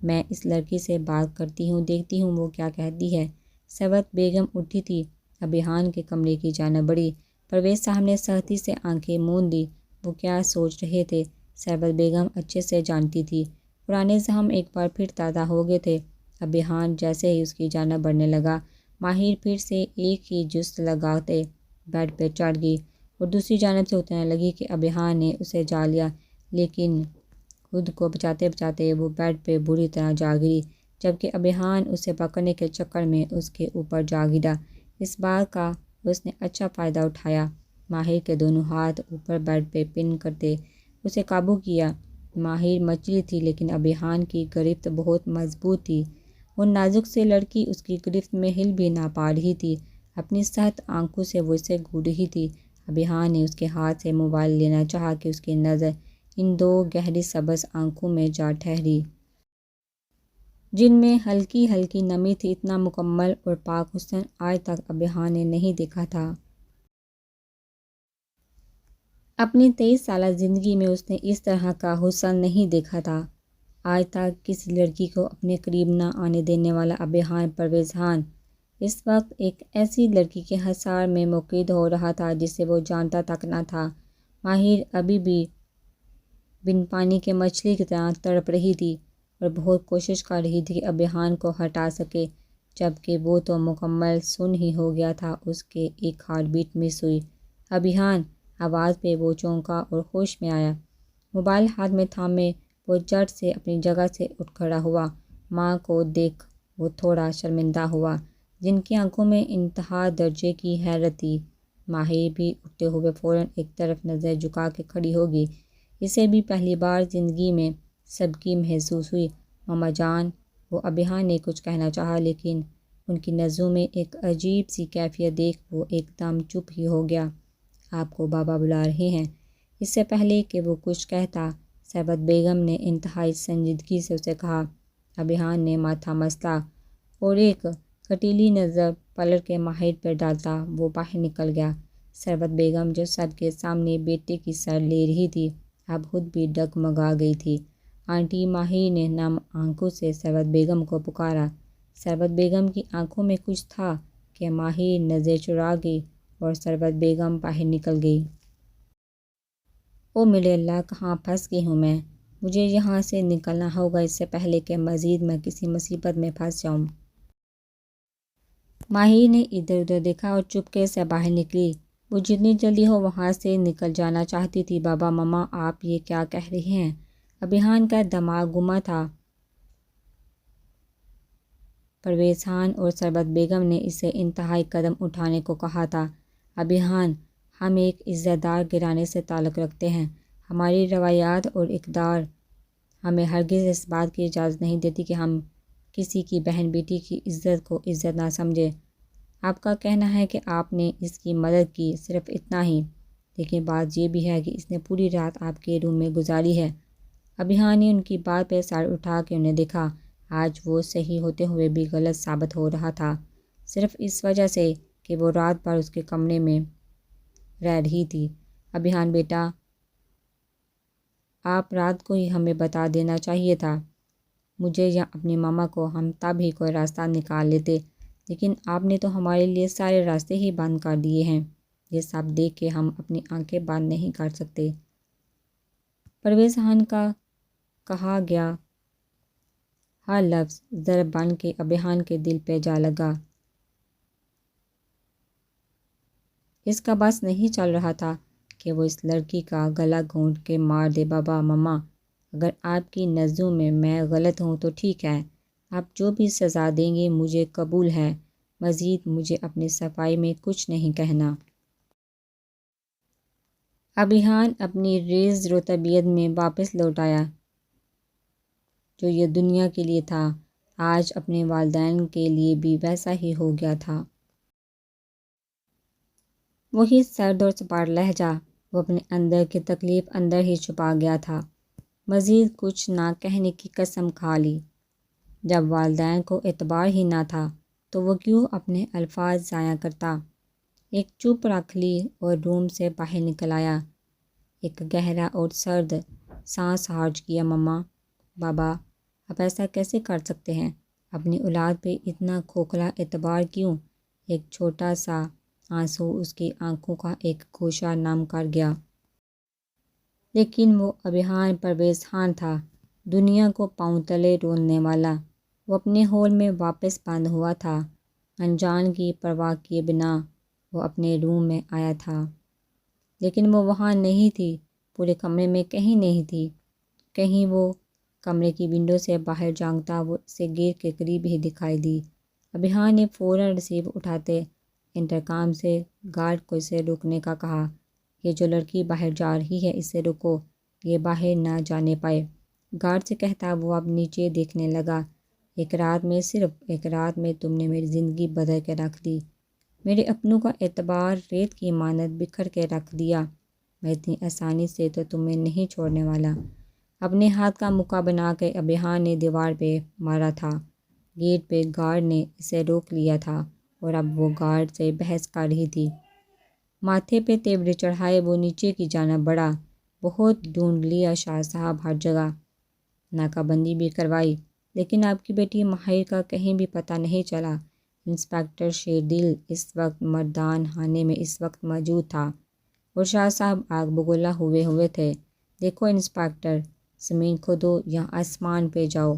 میں اس لڑکی سے بات کرتی ہوں، دیکھتی ہوں وہ کیا کہتی ہے۔ سربت بیگم اٹھی تھی، ابھیان کے کمرے کی جانب بڑھی۔ پرویز صاحب نے سختی سے آنکھیں موند لی۔ وہ کیا سوچ رہے تھے سربت بیگم اچھے سے جانتی تھی۔ پرانے زخم ایک بار پھر تازہ ہو گئے تھے۔ ابھیان جیسے ہی اس کی جانب بڑھنے لگا، ماہر پھر سے ایک ہی جست لگاتے بیڈ پہ چڑھ گئی اور دوسری جانب سے اترنے لگی کہ ابھیان نے اسے جا لیا، لیکن خود کو بچاتے بچاتے وہ بیڈ پہ بری طرح جا گری، جبکہ ابھیان اسے پکڑنے کے چکر میں اس کے اوپر جا گرا۔ اس بات کا اس نے اچھا فائدہ اٹھایا۔ ماہر کے دونوں ہاتھ اوپر بیڈ پہ پن کرتے اسے قابو کیا۔ ماہر مچلی تھی لیکن ابھیان کی گرفت بہت مضبوط تھی۔ وہ نازک سی لڑکی اس کی گرفت میں ہل بھی نہ پا رہی تھی۔ اپنی سخت آنکھوں سے وہ اسے گھور رہی تھی۔ ابھیان نے اس کے ہاتھ سے موبائل لینا چاہا کہ اس کی نظر ان دو گہری سبز آنکھوں میں جا ٹھہری، جن میں ہلکی ہلکی نمی تھی۔ اتنا مکمل اور پاک حسن آج تک ابھیان نے نہیں دیکھا تھا۔ اپنی 23 سالہ زندگی میں اس نے اس طرح کا حسن نہیں دیکھا تھا۔ آج تک کسی لڑکی کو اپنے قریب نہ آنے دینے والا ابھیان پرویز خان اس وقت ایک ایسی لڑکی کے حصار میں موقوف ہو رہا تھا جسے وہ جانتا تک نہ تھا۔ ماہر ابھی بھی بن پانی کے مچھلی کی طرح تڑپ رہی تھی اور بہت کوشش کر رہی تھی کہ ابھیان کو ہٹا سکے، جبکہ وہ تو مکمل سن ہی ہو گیا تھا۔ اس کے ایک ہارٹ بیٹ مس ہوئی۔ ابھیان آواز پہ وہ چونکا اور ہوش میں آیا۔ موبائل ہاتھ میں تھامے وہ جھٹ سے اپنی جگہ سے اٹھ کھڑا ہوا۔ ماں کو دیکھ وہ تھوڑا شرمندہ ہوا، جن کی آنکھوں میں انتہا درجے کی حیرت تھی۔ ماہر بھی اٹھتے ہوئے فوراً ایک طرف نظر جھکا کے کھڑی ہو گئی۔ اسے بھی پہلی بار زندگی میں سبکی محسوس ہوئی۔ ماما جان، وہ ابھیان نے کچھ کہنا چاہا لیکن ان کی نظروں میں ایک عجیب سی کیفیت دیکھ وہ ایک دم چپ ہی ہو گیا۔ آپ کو بابا بلا رہے ہیں۔ اس سے پہلے کہ وہ کچھ کہتا، سربت بیگم نے انتہائی سنجیدگی سے اسے کہا۔ ابھیان نے ماتھا مسلا اور ایک کٹیلی نظر پلٹ کے ماہر پر ڈالتا وہ باہر نکل گیا۔ سربت بیگم جو سب کے سامنے بیٹے کی سر لے رہی تھی، اب خود بھی ڈگمگا گئی تھی۔ آنٹی، ماہر نے نم آنکھوں سے سربت بیگم کو پکارا۔ سربت بیگم کی آنکھوں میں کچھ تھا کہ ماہر نظر چرا گئی اور سربت بیگم باہر نکل گئی۔ او میرے اللہ، کہاں پھنس گئی ہوں میں؟ مجھے یہاں سے نکلنا ہوگا اس سے پہلے کہ مزید میں کسی مصیبت میں پھنس جاؤں۔ ماہر نے ادھر ادھر دیکھا اور چپکے سے باہر نکلی۔ وہ جتنی جلدی ہو وہاں سے نکل جانا چاہتی تھی۔ بابا مما آپ یہ کیا کہہ رہے ہیں؟ ابھیان کا دماغ گما تھا۔ پرویز خان اور سربت بیگم نے اسے انتہائی قدم اٹھانے کو کہا تھا۔ ابھیان ہم ایک عزت دار گھرانے سے تعلق رکھتے ہیں۔ ہماری روایات اور اقدار ہمیں ہرگز اس بات کی اجازت نہیں دیتی کہ ہم کسی کی بہن بیٹی کی عزت کو عزت نہ سمجھیں۔ آپ کا کہنا ہے کہ آپ نے اس کی مدد کی، صرف اتنا ہی، لیکن بات یہ بھی ہے کہ اس نے پوری رات آپ کے روم میں گزاری ہے۔ ابھیان نے ان کی بات پہ سر اٹھا کے انہیں دیکھا۔ آج وہ صحیح ہوتے ہوئے بھی غلط ثابت ہو رہا تھا، صرف اس وجہ سے کہ وہ رات بھر اس کے کمرے میں رہ رہی تھی۔ ابھیان بیٹا، آپ رات کو ہی ہمیں بتا دینا چاہیے تھا، مجھے یا اپنی ماما کو، ہم تب ہی کوئی راستہ نکال لیتے، لیکن آپ نے تو ہمارے لیے سارے راستے ہی بند کر دیے ہیں۔ یہ سب دیکھ کے ہم اپنی آنکھیں بند نہیں کر سکتے۔ پرویز خان کا کہا گیا ہر لفظ ضرب بن کے ابھیان کے دل پہ جا لگا۔ اس کا بس نہیں چل رہا تھا کہ وہ اس لڑکی کا گلا گھونٹ کے مار دے۔ بابا مما اگر آپ کی نظروں میں غلط ہوں تو ٹھیک ہے، آپ جو بھی سزا دیں گے مجھے قبول ہے، مزید مجھے اپنی صفائی میں کچھ نہیں کہنا۔ ابھیان اپنی ریز رو طبیعت میں واپس لوٹ آیا۔ جو یہ دنیا کے لیے تھا، آج اپنے والدین کے لیے بھی ویسا ہی ہو گیا تھا۔ وہی سرد اور سپاٹ لہجہ، وہ اپنے اندر کی تکلیف اندر ہی چھپا گیا تھا۔ مزید کچھ نہ کہنے کی قسم کھا لی۔ جب والدین کو اعتبار ہی نہ تھا تو وہ کیوں اپنے الفاظ ضائع کرتا؟ ایک چپ رکھ لی اور روم سے باہر نکل آیا۔ ایک گہرا اور سرد سانس خارج کیا۔ مما، بابا آپ ایسا کیسے کر سکتے ہیں؟ اپنی اولاد پہ اتنا کھوکھلا اعتبار کیوں؟ ایک چھوٹا سا آنسو اس کی آنکھوں کا ایک گوشہ نم کر گیا۔ لیکن وہ ابھیان پرویز خان تھا، دنیا کو پاؤں تلے روننے والا۔ وہ اپنے ہال میں واپس بند ہوا تھا۔ انجان کی پرواہ کیے بنا وہ اپنے روم میں آیا تھا، لیکن وہ وہاں نہیں تھی، پورے کمرے میں کہیں نہیں تھی۔ کہیں وہ کمرے کی ونڈو سے باہر جھانکتا وہ اسے گیٹ کے قریب ہی دکھائی دی۔ ابھیان نے فوراً ریسیو اٹھاتے انٹرکام سے گارڈ کو اسے روکنے کا کہا۔ یہ جو لڑکی باہر جا رہی ہے اسے روکو، یہ باہر نہ جانے پائے۔ گارڈ سے کہتا وہ اب نیچے دیکھنے لگا۔ ایک رات میں، صرف ایک رات میں تم نے میری زندگی بدل کے رکھ دی، میرے اپنوں کا اعتبار ریت کی مانند بکھر کے رکھ دیا۔ میں اتنی آسانی سے تو تمہیں نہیں چھوڑنے والا۔ اپنے ہاتھ کا مکہ بنا کے ابھیان نے دیوار پہ مارا تھا۔ گیٹ پہ گارڈ نے اسے روک لیا تھا اور اب وہ گارڈ سے بحث کر رہی تھی۔ ماتھے پہ تیوری چڑھائے وہ نیچے کی جانب بڑھا۔ بہت ڈھونڈ لیا شاہ صاحب، ہر جگہ ناکہ بندی بھی کروائی، لیکن آپ کی بیٹی ماہر کا کہیں بھی پتہ نہیں چلا۔ انسپکٹر شیردل اس وقت مردان خانے میں اس وقت موجود تھا اور شاہ صاحب آگ بگولا ہوئے تھے۔ دیکھو انسپکٹر، زمین کھودو یا آسمان پہ جاؤ،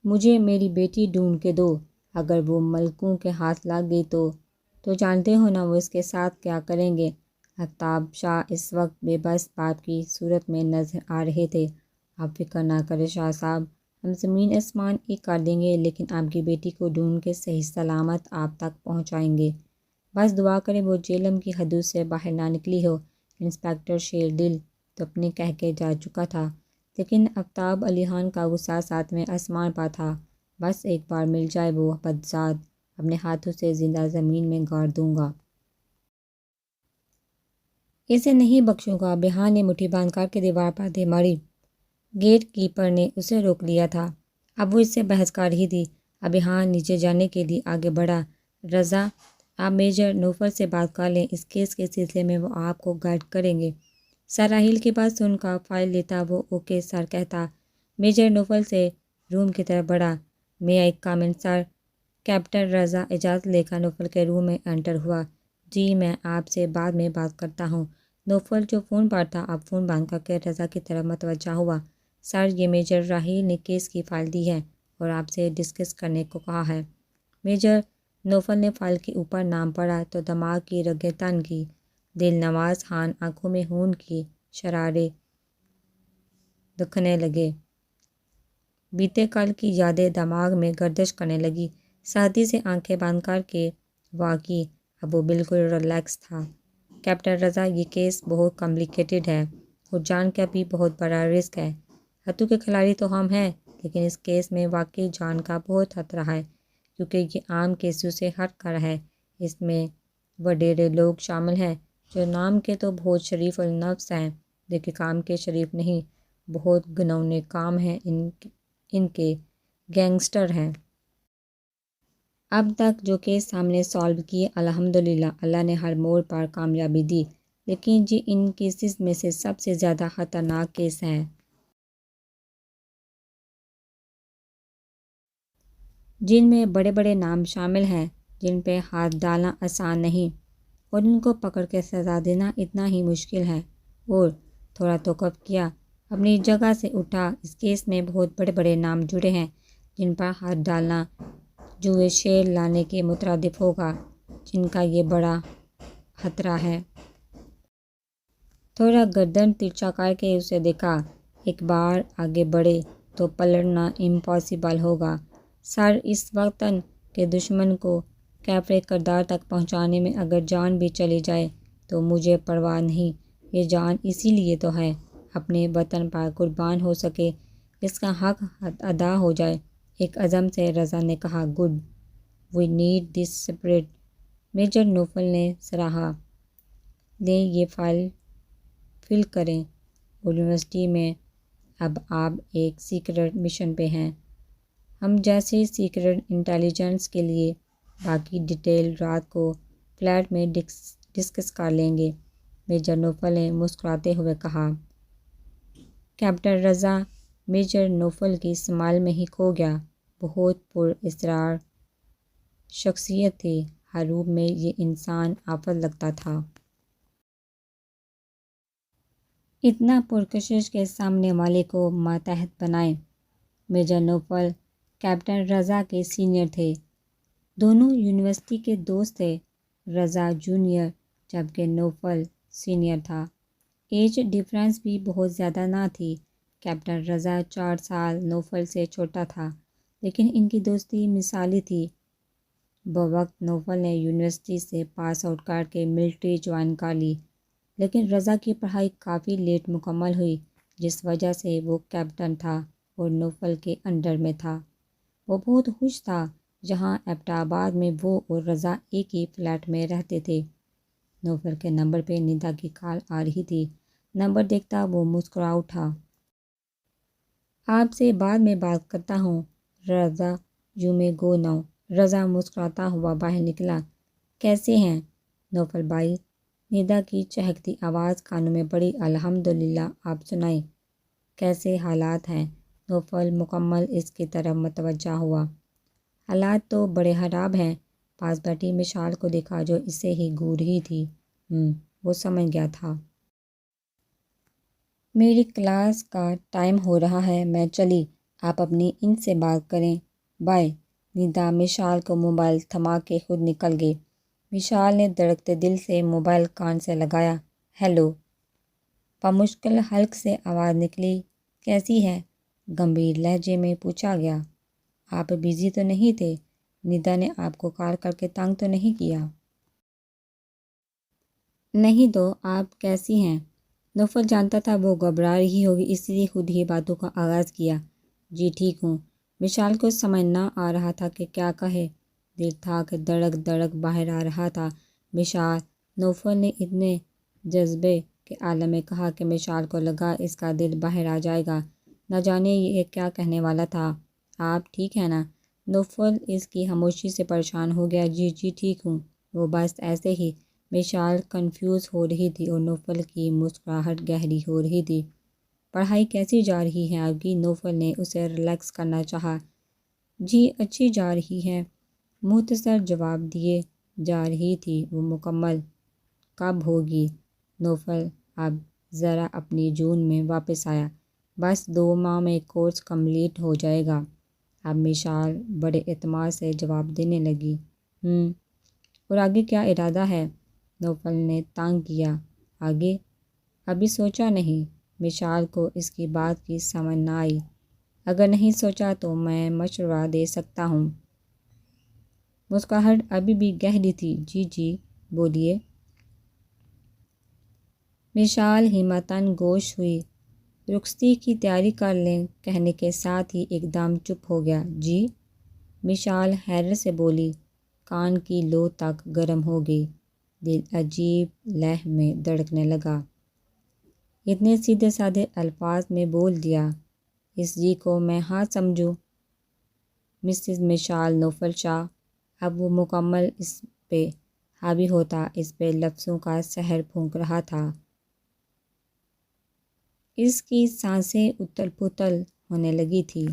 مجھے میری بیٹی ڈھونڈ کے دو۔ اگر وہ ملکوں کے ہاتھ لگ گئی تو جانتے ہو نا وہ اس کے ساتھ کیا کریں گے۔ آفتاب شاہ اس وقت بے بس باپ کی صورت میں نظر آ رہے تھے۔ آپ فکر نہ کریں شاہ صاحب، ہم زمین آسمان ایک کر دیں گے، لیکن آپ کی بیٹی کو ڈھونڈ کے صحیح سلامت آپ تک پہنچائیں گے۔ بس دعا کریں وہ جہلم کی حدود سے باہر نہ نکلی ہو۔ انسپکٹر شیردل تو اپنے کہہ کے جا چکا تھا، لیکن آفتاب علی خان کا غصہ ساتویں آسمان پر تھا۔ بس ایک بار مل جائے وہ بدذات، اپنے ہاتھوں سے زندہ زمین میں گاڑ دوں گا۔ اسے نہیں بخشوں گا۔ ابھیان نے مٹھی باندھ کر کے دیوار پر دے ماری۔ گیٹ کیپر نے اسے روک لیا تھا، اب وہ اس سے بحث کر رہی تھی۔ ابھیان نیچے جانے کے لیے آگے بڑھا۔ رضا، آپ میجر نوفل سے بات کر لیں، اس کیس کے سلسلے میں وہ آپ کو گائیڈ کریں گے۔ سر راہیل کی بات سن کا فائل لیتا وہ اوکے سر کہتا۔ میجر نوفل سے روم کی طرف بڑھا۔ میں ایک کامنٹ سر؟ کیپٹن رضا اجازت لے کر نوفل کے روم میں انٹر ہوا۔ جی میں آپ سے بعد میں بات کرتا ہوں۔ نوفل جو فون پر تھا اب فون بند کر کے رضا کی طرف متوجہ ہوا۔ سر یہ میجر راہیل نے کیس کی فائل دی ہے اور آپ سے ڈسکس کرنے کو کہا ہے۔ میجر نوفل نے فائل کے اوپر نام پڑھا تو دماغ کی رگیں تن کی، دل نواز خان آنکھوں میں خون کی شرارے دکھنے لگے۔ بیتے کل کی یادیں دماغ میں گردش کرنے لگی۔ سختی سے آنکھیں بند کر کے واقعی اب وہ بالکل ریلیکس تھا۔ کیپٹن رضا، یہ کیس بہت کمپلیکیٹڈ ہے اور جان کا بھی بہت بڑا رسک ہے۔ ہتھو کے کھلاڑی تو ہم ہیں، لیکن اس کیس میں واقعی جان کا بہت خطرہ ہے، کیونکہ یہ عام کیسوں سے ہٹ کر ہے۔ اس میں وڈیرے لوگ شامل ہیں جو نام کے تو بہت شریف النفس ہیں، لیکن کام کے شریف نہیں۔ بہت گھنونے کام ہیں ان کے، گینگسٹر ہیں۔ اب تک جو کیس سامنے سالو کیے، الحمدللہ اللہ نے ہر موڑ پر کامیابی دی، لیکن یہ ان کیسز میں سے سب سے زیادہ خطرناک کیس ہیں۔ جن میں بڑے بڑے نام شامل ہیں، جن پہ ہاتھ ڈالنا آسان نہیں اور ان کو پکڑ کے سزا دینا اتنا ہی مشکل ہے۔ اور تھوڑا توقف کیا، اپنی جگہ سے اٹھا۔ اس کیس میں بہت بڑے بڑے نام جڑے ہیں جن پر ہاتھ ڈالنا جوئے شیر لانے کے مترادف ہوگا، جن کا یہ بڑا خطرہ ہے۔ تھوڑا گردن ترچھا کر کے اسے دیکھا۔ ایک بار آگے بڑھے تو پلٹنا امپاسبل ہوگا۔ سر، اس وطن کے دشمن کو کیفر کردار تک پہنچانے میں اگر جان بھی چلی جائے تو مجھے پرواہ نہیں۔ یہ جان اسی لیے تو ہے، اپنے وطن پر قربان ہو سکے، اس کا حق ادا ہو جائے۔ ایک عزم سے رضا نے کہا، good, we need this spirit. Major Naufal نے سراہا۔ لیں، یہ فائل فل کریں، اور یونیورسٹی میں اب آپ ایک سیکرٹ مشن پہ ہیں۔ ہم جیسے سیکرٹ انٹیلیجنس کے لیے باقی ڈیٹیل رات کو فلیٹ میں ڈسکس کر لیں گے۔ میجر نوفل نے مسکراتے ہوئے کہا۔ کیپٹن رضا میجر نوفل کی اسمائل میں ہی کھو گیا۔ بہت پر اسرار شخصیت تھی، ہر روپ میں یہ انسان آفت لگتا تھا۔ اتنا پرکشش کے سامنے والے کو ماتحت بنائے۔ میجر نوفل کیپٹن رضا کے سینئر تھے، دونوں یونیورسٹی کے دوست تھے۔ رضا جونیئر جبکہ نوفل سینئر تھا۔ ایج ڈفرنس بھی بہت زیادہ نہ تھی۔ کیپٹن رضا 4 سال نوفل سے چھوٹا تھا، لیکن ان کی دوستی مثالی تھی۔ بوقت نوفل نے یونیورسٹی سے پاس آؤٹ کر کے ملٹری جوائن کر لی، لیکن رضا کی پڑھائی کافی لیٹ مکمل ہوئی، جس وجہ سے وہ کیپٹن تھا اور نوفل کے انڈر میں تھا۔ وہ بہت خوش تھا جہاں ایبٹ آباد میں وہ اور رضا ایک ہی فلیٹ میں رہتے تھے۔ نوفل کے نمبر پہ ندا کی کال آ رہی تھی۔ نمبر دیکھتا وہ مسکرا اٹھا۔ آپ سے بعد میں بات کرتا ہوں، رضا، یو مے گو ناؤ۔ رضا مسکراتا ہوا باہر نکلا۔ کیسے ہیں نوفل بھائی؟ ندا کی چہکتی آواز کانوں میں پڑی۔ الحمدللہ، آپ سنائیں، کیسے حالات ہیں؟ نوفل مکمل اس کی طرف متوجہ ہوا۔ حالات تو بڑے خراب ہیں۔ پاس بیٹھی مشال کو دیکھا جو اسے ہی گھور رہی تھی۔ وہ سمجھ گیا تھا۔ میری کلاس کا ٹائم ہو رہا ہے، میں چلی، آپ اپنی ان سے بات کریں، بائے۔ ندا مشال کو موبائل تھما کے خود نکل گئی۔ مشال نے دھڑکتے دل سے موبائل کان سے لگایا۔ ہیلو، بمشکل حلق سے آواز نکلی۔ کیسی ہے؟ گمبھیر لہجے میں پوچھا گیا۔ آپ بیزی تو نہیں تھے؟ ندا نے آپ کو کال کر کے تنگ تو نہیں کیا؟ نہیں تو آپ کیسی ہیں؟ نوفل جانتا تھا وہ گھبرا رہی ہوگی، اس لیے خود ہی باتوں کا آغاز کیا۔ جی ٹھیک ہوں۔ مشال کو سمجھ نہ آ رہا تھا کہ کیا کہے۔ دل تھا کہ دھڑک دھڑک باہر آ رہا تھا۔ مشال، نوفل نے اتنے جذبے کے عالم میں کہا کہ مشال کو لگا اس کا دل باہر آ جائے گا۔ نہ جانے یہ کیا کہنے والا تھا۔ آپ ٹھیک ہیں نا؟ نوفل اس کی خاموشی سے پریشان ہو گیا۔ جی ٹھیک ہوں، وہ بس ایسے ہی۔ مشال کنفیوز ہو رہی تھی اور نوفل کی مسکراہٹ گہری ہو رہی تھی۔ پڑھائی کیسی جا رہی ہے آپ کی؟ نوفل نے اسے ریلیکس کرنا چاہا۔ جی اچھی جا رہی ہے، مختصر جواب دیے جا رہی تھی وہ مکمل۔ کب ہوگی؟ نوفل اب ذرا اپنی جون میں واپس آیا۔ بس 2 ماہ میں کورس کمپلیٹ ہو جائے گا۔ اب مشال بڑے اعتماد سے جواب دینے لگی۔ اور آگے کیا ارادہ ہے؟ نوفل نے تانگ کیا۔ آگے؟ ابھی سوچا نہیں۔ مشال کو اس کی بات کی سمجھ نہ آئی۔ اگر نہیں سوچا تو میں مشورہ دے سکتا ہوں۔ مسکراہٹ ابھی بھی گہری تھی۔ جی جی بولیے۔ مشال ہمتاً گوش ہوئی۔ رخصتی کی تیاری کر لیں کہنے کے ساتھ ہی ایک دم چپ ہو گیا۔ جی؟ مشال حیرت سے بولی۔ کان کی لو تک گرم ہو گئی۔ دل عجیب لہ میں دھڑکنے لگا۔ اتنے سیدھے سادے الفاظ میں بول دیا۔ اس جی کو میں ہاں سمجھوں؟ مسز مشال نوفل شاہ۔ اب وہ مکمل اس پہ حاوی ہوتا، اس پہ لفظوں کا سحر پھونک رہا تھا۔ اس کی سانسیں اتل پتل ہونے لگی تھی۔